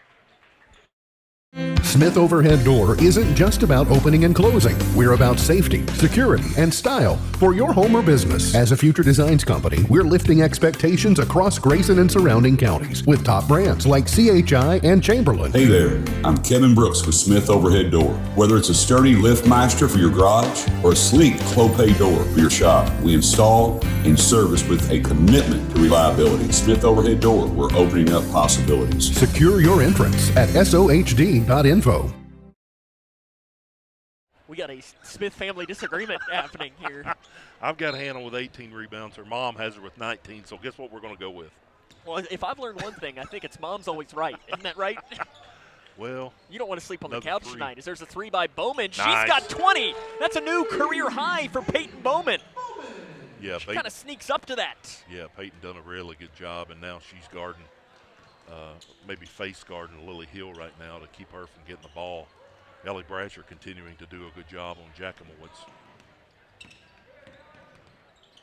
Smith Overhead Door isn't just about opening and closing. We're about safety, security, and style for your home or business. As a future designs company, we're lifting expectations across Grayson and surrounding counties with top brands like CHI and Chamberlain. Hey there, I'm Kevin Brooks with Smith Overhead Door. Whether it's a sturdy LiftMeister for your garage or a sleek Clopay door for your shop, we install and service with a commitment to reliability. Smith Overhead Door, we're opening up possibilities. Secure your entrance at SOHD.info. We got a Smith family disagreement happening here. I've got Hannah with 18 rebounds. Her mom has her with 19, so guess what we're going to go with? Well, if I've learned one thing, I think it's mom's always right. Isn't that right? Well, you don't want to sleep on the couch three. tonight. As there's a three by Bowman. Nice. She's got 20. That's a new career high for Peyton Bowman. Yeah, she kind of sneaks up to that. Yeah, Peyton done a really good job, and now she's guarding, maybe face guarding Lily Hill right now to keep her from getting the ball. Ellie Bratcher continuing to do a good job on Jackamowitz.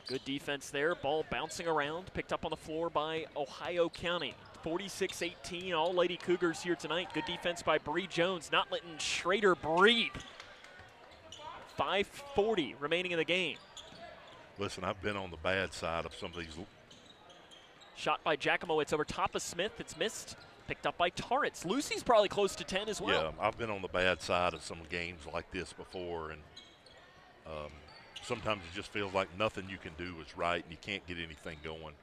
Good defense there. Ball bouncing around. Picked up on the floor by Ohio County. 46-18. All Lady Cougars here tonight. Good defense by Bree Jones. Not letting Schrader breathe. 5:40 remaining in the game. Listen, I've been on the bad side of some of these. Shot by Jackamowitz over top of Smith. It's missed. Picked up by Torrance. Lucy's probably close to 10 as well. Yeah, I've been on the bad side of some games like this before, and sometimes it just feels like nothing you can do is right and you can't get anything going.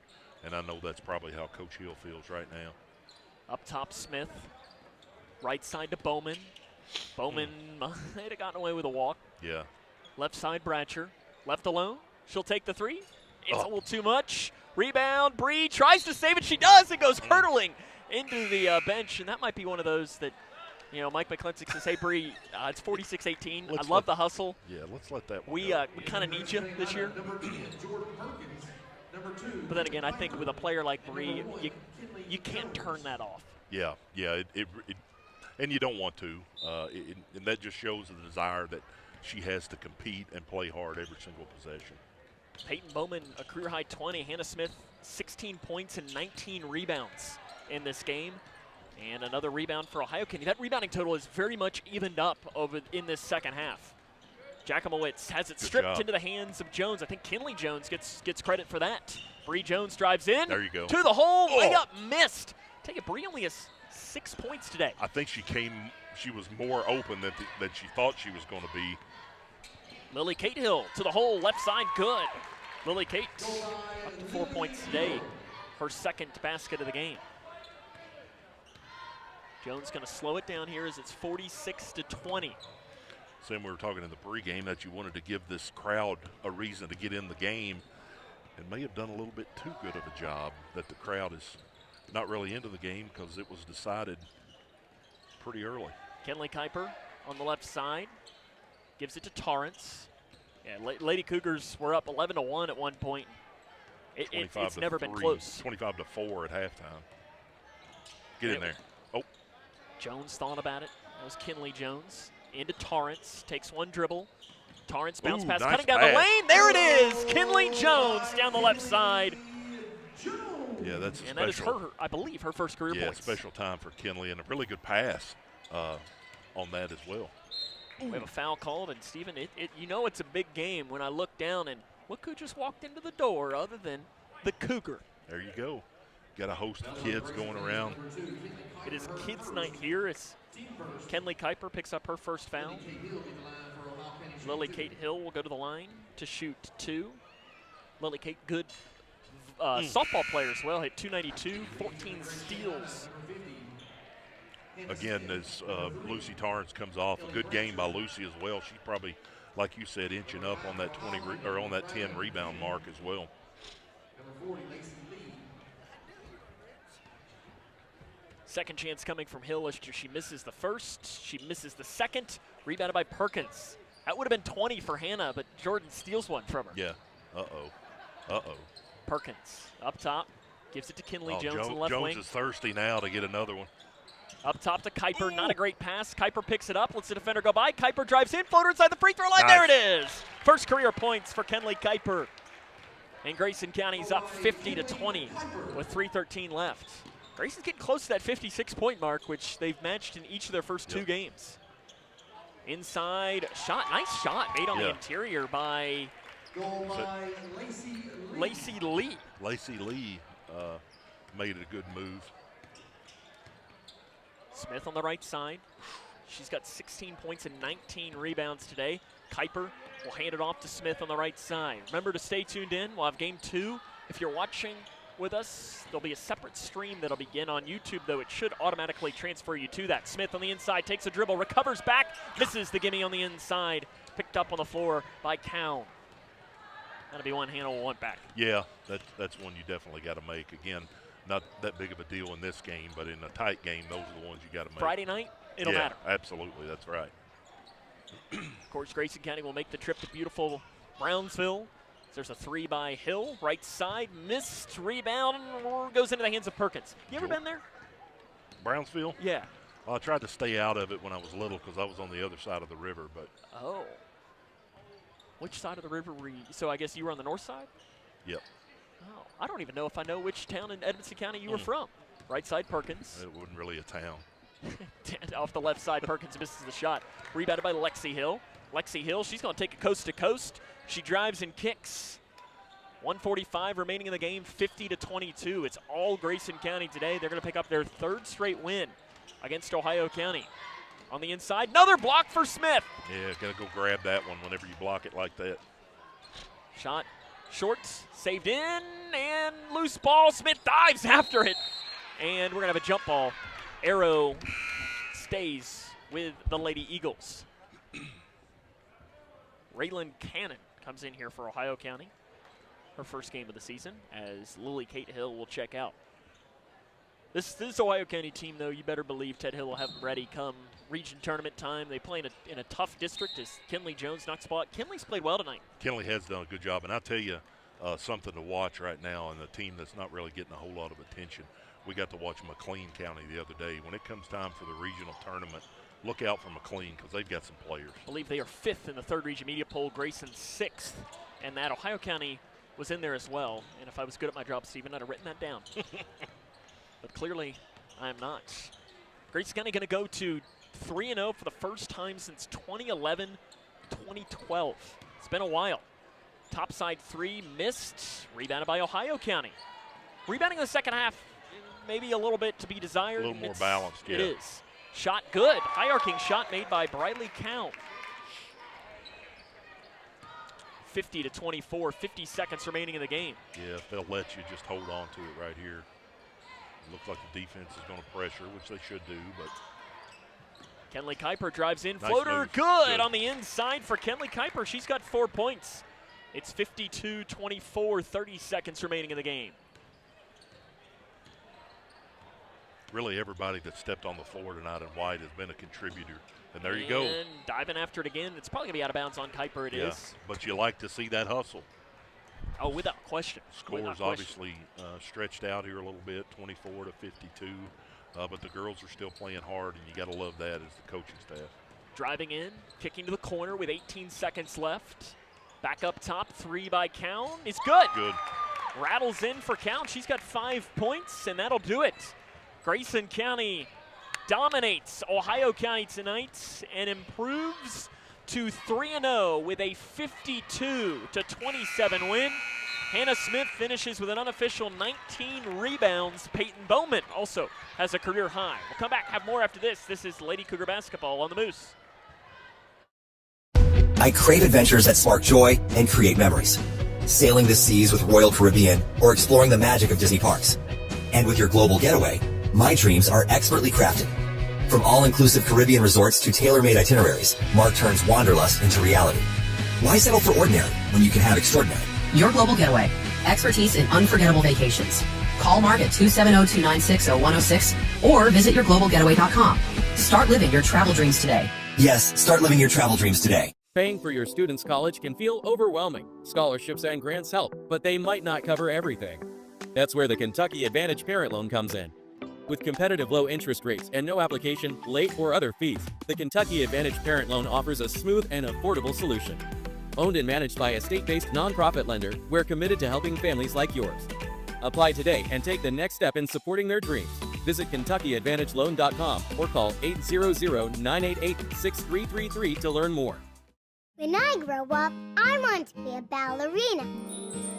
And I know that's probably how Coach Hill feels right now. Up top, Smith. Right side to Bowman. Bowman might have gotten away with a walk. Yeah. Left side, Bratcher. Left alone. She'll take the three. It's a little too much. Rebound. Bree tries to save it. She does. It goes hurtling into the bench, and that might be one of those that, you know, Mike McClintock says, hey, Bree, it's 46-18. I love the hustle. Yeah, let's let that one We kind of need you this year. But then again, I think with a player like Bree, you can't turn that off. Yeah, and you don't want to. And that just shows the desire that she has to compete and play hard every single possession. Peyton Bowman, a career-high 20. Hannah Smith, 16 points and 19 rebounds in this game. And another rebound for Ohio County. That rebounding total is very much evened up over in this second half. Jackamowitz has it stripped into the hands of Jones. I think Kinley Jones gets credit for that. Bree Jones drives in. There you go. To the hole. Layup missed. Take it, Bree only has 6 points today. I think she was more open than she thought she was going to be. Lily Kate Hill to the hole, left side, good. Lily Kate up to 4 points today. Her second basket of the game. Jones going to slow it down here as it's 46-20. Same we were talking in the pregame that you wanted to give this crowd a reason to get in the game, and may have done a little bit too good of a job that the crowd is not really into the game because it was decided pretty early. Kenley Kuiper on the left side. Gives it to Torrance. Yeah, Lady Cougars were up 11-1 at one point. It's never been close. 25-4 at halftime. Get in there. Oh. Jones thought about it. That was Kinley Jones. Into Torrance. Takes one dribble. Torrance bounce pass, nice cutting down pass. the lane. There it is. Kinley Jones down the left side. Yeah, that's and that is her, I believe, her first career point. Yeah, special time for Kinley, and a really good pass on that as well. We have a foul called, and Stephen, you know it's a big game when I look down and look who just walked into the door other than the Cougar. There you go. Got a host of kids going around. It is kids' night here. It's Kenley Kuiper picks up her first foul. Lily Kate Hill will go to the line to shoot 2. Lily Kate, good softball player as well, hit 292, 14 steals. Again, as Lucy Torrance comes off, a good game by Lucy as well. She's probably, like you said, inching up on that 10 rebound mark as well. Second chance coming from Hill as she misses the first. She misses the second. Rebounded by Perkins. That would have been 20 for Hannah, but Jordan steals one from her. Yeah. Uh-oh. Perkins up top. Gives it to Kinley Jones on the left wing. Jones is thirsty now to get another one. Up top to Kuiper. Not a great pass. Kuiper picks it up. Lets the defender go by. Kuiper drives in. Floater inside the free throw line. Nice. There it is. First career points for Kenley Kuiper. And Grayson County's up 50-20 with 3:13 left. Grayson's getting close to that 56-point mark, which they've matched in each of their first 2 games. Inside shot. Nice shot made on the interior by Lacey Lee. Lacey Lee made it a good move. Smith on the right side. She's got 16 points and 19 rebounds today. Kuiper will hand it off to Smith on the right side. Remember to stay tuned in. We'll have game 2. If you're watching with us, there'll be a separate stream that'll begin on YouTube, though it should automatically transfer you to that. Smith on the inside takes a dribble, recovers back, misses the gimme on the inside. Picked up on the floor by Cowan. That'll be one handle, one back. Yeah, that's one you definitely got to make. Again, not that big of a deal in this game, but in a tight game, those are the ones you got to make. Friday night, it'll matter. Absolutely, that's right. Of course, Grayson County will make the trip to beautiful Brownsville. There's a 3 by Hill, right side, missed, rebound, goes into the hands of Perkins. You ever been there? Brownsville? Yeah. Well, I tried to stay out of it when I was little because I was on the other side of the river. But oh. Which side of the river were you? So I guess you were on the north side? Yep. Oh, I don't even know if I know which town in Edmonson County you were from. Right side, Perkins. It wasn't really a town. Off the left side, Perkins misses the shot. Rebounded by Lexi Hill. Lexi Hill, she's going to take it coast to coast. She drives and kicks. 1:45 remaining in the game, 50-22. It's all Grayson County today. They're going to pick up their 3rd straight win against Ohio County. On the inside, another block for Smith. Yeah, got to go grab that one whenever you block it like that. Shot short, saved in, and loose ball. Smith dives after it. And we're going to have a jump ball. Arrow stays with the Lady Eagles. Raylan Cannon comes in here for Ohio County. Her first game of the season, as Lily Kate Hill will check out. This Ohio County team, though, you better believe Ted Hill will have them ready come region tournament time. They play in a tough district as Kinley Jones knocks the ball. Kinley's played well tonight. Kinley has done a good job, and I'll tell you something to watch right now, and the team that's not really getting a whole lot of attention. We got to watch McLean County the other day. When it comes time for the regional tournament, look out for McLean because they've got some players. I believe they are 5th in the 3rd region media poll. Grayson 6th, and that Ohio County was in there as well. And if I was good at my job, Stephen, I'd have written that down. But clearly, I am not. Grayson County going to go to 3-0 for the first time since 2011, 2012. It's been a while. Topside 3 missed, rebounded by Ohio County. Rebounding in the second half, maybe a little bit to be desired. A little more balanced, yeah. It is. Shot good. High arcing shot made by Briley Cowan. 50-24, 50 seconds remaining in the game. Yeah, if they'll let you just hold on to it right here. It looks like the defense is going to pressure, which they should do, but. Kenley Kuiper drives in. Nice Floater move. good on the inside for Kenley Kuiper. She's got 4 points. It's 52-24, 30 seconds remaining in the game. really everybody that stepped on the floor tonight in white has been a contributor. And there you go. And diving after it again. It's probably going to be out of bounds on Kuiper. It is. But you like to see that hustle. Oh, without question. Scores obviously stretched out here a little bit, 24 to 52. But the girls are still playing hard, and you got to love that as the coaching staff. Driving in, kicking to the corner with 18 seconds left. Back up top, 3 by Count. It's good. Good. Rattles in for Count. She's got 5 points, and that'll do it. Grayson County dominates Ohio County tonight and improves to 3-0 with a 52-27 win. Hannah Smith finishes with an unofficial 19 rebounds. Peyton Bowman also has a career high. We'll come back, have more after this. This is Lady Cougar basketball on the Moose. I crave adventures that spark joy and create memories. Sailing the seas with Royal Caribbean or exploring the magic of Disney parks. And with your global getaway, my dreams are expertly crafted. From all-inclusive Caribbean resorts to tailor-made itineraries, Mark turns wanderlust into reality. Why settle for ordinary when you can have extraordinary? Your Global Getaway. Expertise in unforgettable vacations. Call Mark at 270-296-0106 or visit yourglobalgetaway.com. Start living your travel dreams today. Yes, start living your travel dreams today. Paying for your student's college can feel overwhelming. Scholarships and grants help, but they might not cover everything. That's where the Kentucky Advantage Parent Loan comes in. With competitive low interest rates and no application, late, or other fees, the Kentucky Advantage Parent Loan offers a smooth and affordable solution. Owned and managed by a state-based nonprofit lender, we're committed to helping families like yours. Apply today and take the next step in supporting their dreams. Visit KentuckyAdvantageLoan.com or call 800-988-6333 to learn more. When I grow up, I want to be a ballerina.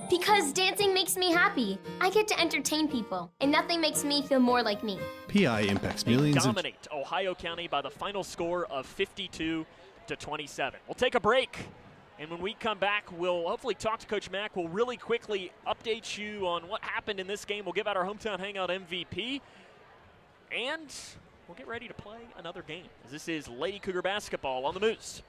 Because dancing makes me happy. I get to entertain people, and nothing makes me feel more like me. PI impacts millions of... Dominate Ohio County by the final score of 52-27. We'll take a break, and when we come back, we'll hopefully talk to Coach Mack. We'll really quickly update you on what happened in this game. We'll give out our Hometown Hangout MVP, and we'll get ready to play another game. This is Lady Cougar basketball on the Moose.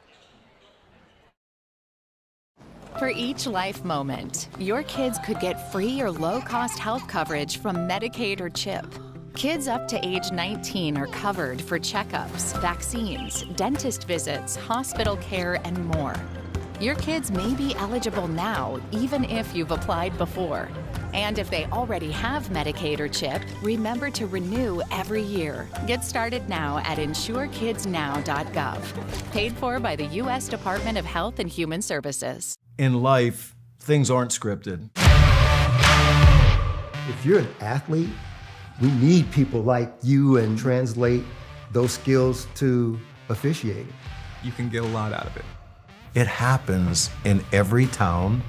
For each life moment, your kids could get free or low-cost health coverage from Medicaid or CHIP. Kids up to age 19 are covered for checkups, vaccines, dentist visits, hospital care, and more. Your kids may be eligible now, even if you've applied before. And if they already have Medicaid or CHIP, remember to renew every year. Get started now at insurekidsnow.gov. Paid for by the U.S. Department of Health and Human Services. In life, things aren't scripted. If you're an athlete, we need people like you and translate those skills to officiating. You can get a lot out of it. It happens in every town,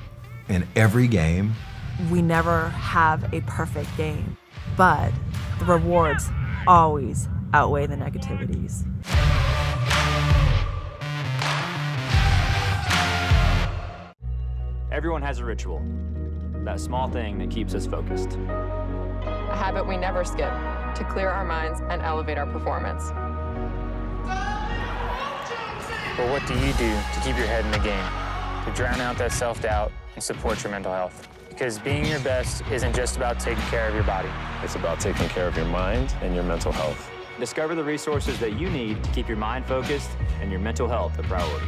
in every game. We never have a perfect game, but the rewards always outweigh the negativities. Everyone has a ritual, that small thing that keeps us focused. A habit we never skip to clear our minds and elevate our performance. But what do you do to keep your head in the game, to drown out that self-doubt and support your mental health? Because being your best isn't just about taking care of your body. It's about taking care of your mind and your mental health. Discover the resources that you need to keep your mind focused and your mental health a priority.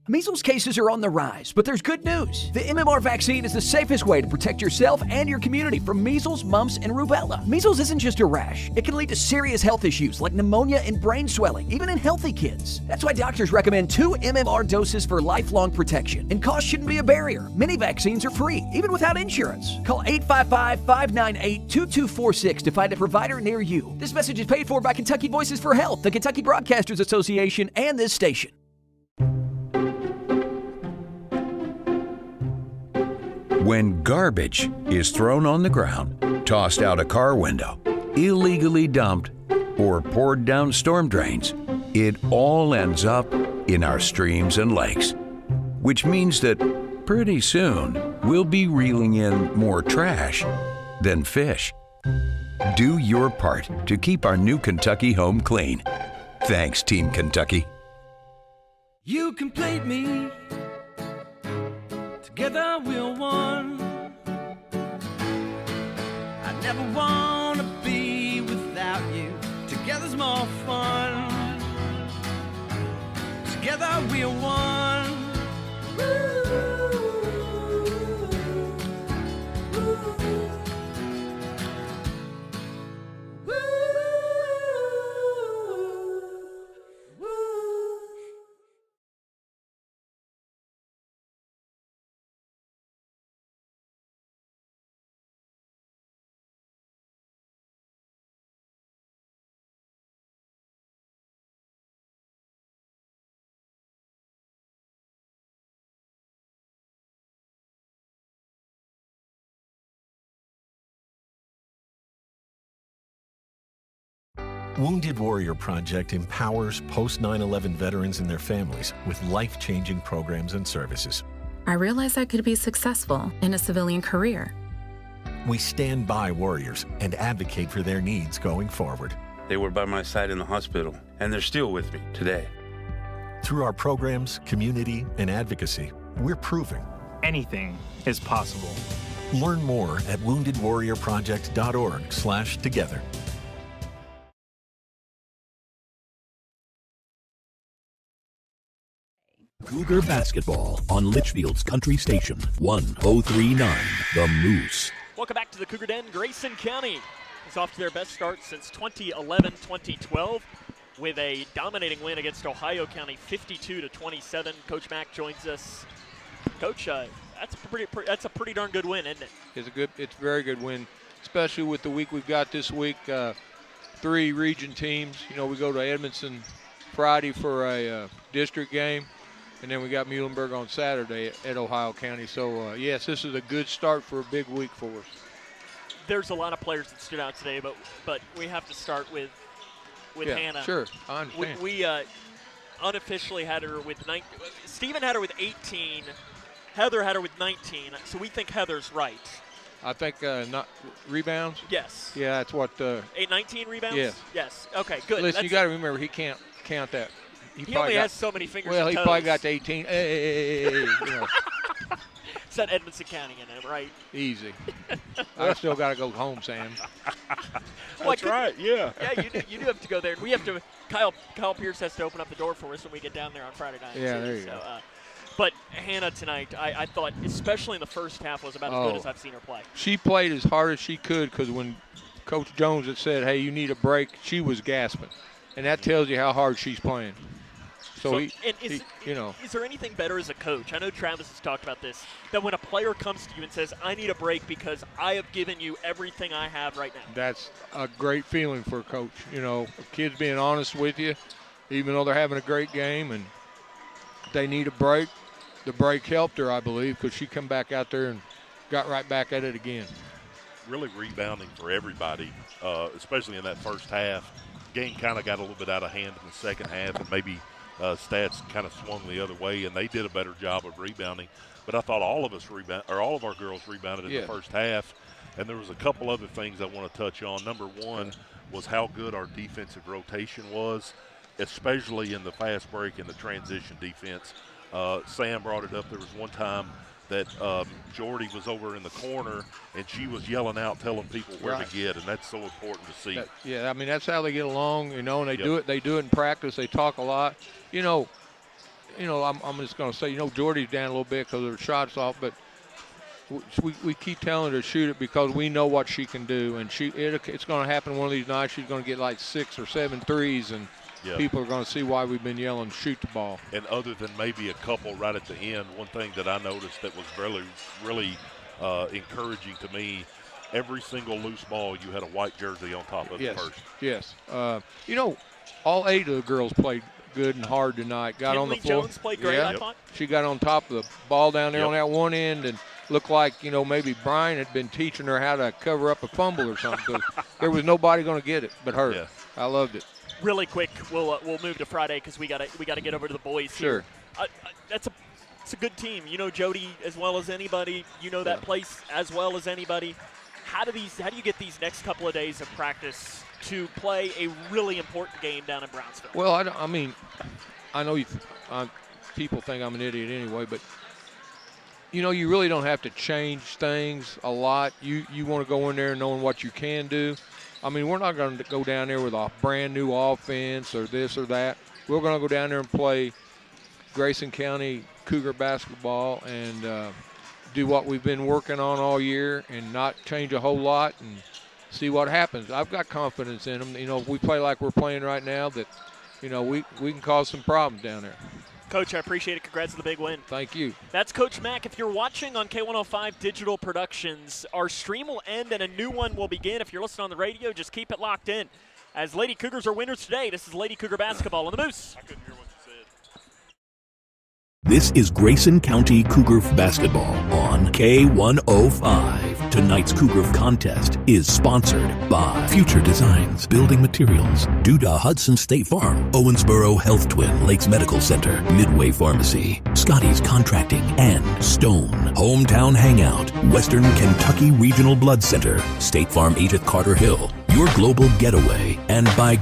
Measles cases are on the rise, but there's good news. The MMR vaccine is the safest way to protect yourself and your community from measles, mumps, and rubella. Measles isn't just a rash. It can lead to serious health issues like pneumonia and brain swelling, even in healthy kids. That's why doctors recommend 2 MMR doses for lifelong protection. And cost shouldn't be a barrier. Many vaccines are free, even without insurance. Call 855-598-2246 to find a provider near you. This message is paid for by Kentucky Voices for Health, the Kentucky Broadcasters Association, and this station. When garbage is thrown on the ground, tossed out a car window, illegally dumped, or poured down storm drains, it all ends up in our streams and lakes. Which means that pretty soon we'll be reeling in more trash than fish. Do your part to keep our new Kentucky home clean. Thanks, Team Kentucky. You complete me. Together we're one. I Never wanna be without you. Together's more fun. Together we are one. Wounded Warrior Project empowers post-9/11 veterans and their families with life-changing programs and services. I realized I could be successful in a civilian career. We stand by warriors and advocate for their needs going forward. They were by my side in the hospital, and they're still with me today. Through our programs, community, and advocacy, we're proving anything is possible. Learn more at woundedwarriorproject.org/together. Cougar basketball on Litchfield's Country Station, 1039 The Moose. Welcome back to the Cougar Den. Grayson County is off to their best start since 2011-2012 with a dominating win against Ohio County, 52-27. Coach Mack joins us. Coach, that's a pretty darn good win, isn't it? It's a very good win, especially with the week we've got this week. 3 region teams. You know, we go to Edmondson Friday for a district game. And then we got Muhlenberg on Saturday at Ohio County. So, yes, this is a good start for a big week for us. There's a lot of players that stood out today, but we have to start with Hannah. Sure, I understand. We unofficially had her with 19. Stephen had her with 18. Heather had her with 19. So we think Heather's right. I think not rebounds? Yes. Yeah, that's what. 19 rebounds? Yes. Yes. Okay, good. Listen, you got to remember, he can't count that. He only has so many fingers. Well, and he toes. probably got to 18. You know. It's that Edmondson County in it, right? Easy. I still got to go home, Sam. That's right, yeah. Yeah, you do have to go there. We have to. Kyle Pierce has to open up the door for us when we get down there on Friday night. Yeah, too, there you go. But Hannah tonight, I thought, especially in the first half, was about as good as I've seen her play. She played as hard as she could because when Coach Jones had said, hey, you need a break, she was gasping. And that tells you how hard she's playing. So is there anything better as a coach? I know Travis has talked about this, that when a player comes to you and says, I need a break because I have given you everything I have right now. That's a great feeling for a coach. You know, kids being honest with you, even though they're having a great game and they need a break. The break helped her, I believe, because she come back out there and got right back at it again. Really rebounding for everybody, especially in that first half. Game kind of got a little bit out of hand in the second half, and maybe stats kind of swung the other way, and they did a better job of rebounding. But I thought all of our girls rebounded in the first half, and there was a couple other things I want to touch on. Number one was how good our defensive rotation was, especially in the fast break and the transition defense. Sam brought it up. There was one time that Jordy was over in the corner, and she was yelling out, telling people where to get, and that's so important to see. I mean, that's how they get along, you know, and they do it. They do it in practice. They talk a lot. You know, I'm just going to say, you know, Jordy's down a little bit because her shot's off, but we keep telling her to shoot it because we know what she can do, and it's going to happen one of these nights. She's going to get like 6 or 7 threes, and people are going to see why we've been yelling, shoot the ball. And other than maybe a couple right at the end, one thing that I noticed that was really, really encouraging to me, every single loose ball, you had a white jersey on top of it first. Yes. You know, all 8 of the girls played good and hard tonight. Got on the floor. Jones played great, I thought. She got on top of the ball down there on that one end and looked like, you know, maybe Brian had been teaching her how to cover up a fumble or something. There was nobody going to get it but her. Yeah. I loved it. Really quick, we'll move to Friday because we gotta get over to the boys here. It's a good team. You know Jody as well as anybody. You know that place as well as anybody. How do you get these next couple of days of practice to play a really important game down in Brownsville? Well, I mean, I know people think I'm an idiot anyway, but you really don't have to change things a lot. You want to go in there knowing what you can do. I mean, we're not going to go down there with a brand new offense or this or that. We're going to go down there and play Grayson County Cougar basketball and do what we've been working on all year and not change a whole lot and see what happens. I've got confidence in them. If we play like we're playing right now, that, we can cause some problems down there. Coach, I appreciate it. Congrats on the big win. Thank you. That's Coach Mack. If you're watching on K105 Digital Productions, our stream will end and a new one will begin. If you're listening on the radio, just keep it locked in. As Lady Cougars are winners today, this is Lady Cougar basketball on the Moose. I couldn't hear what you said. This is Grayson County Cougar basketball on K105. Tonight's Cougar contest is sponsored by Future Designs Building Materials, Duda Hudson State Farm, Owensboro Health Twin Lakes Medical Center, Midway Pharmacy, Scotty's Contracting, and Stone Hometown Hangout, Western Kentucky Regional Blood Center, State Farm agent Carter Hill, Your Global Getaway, and by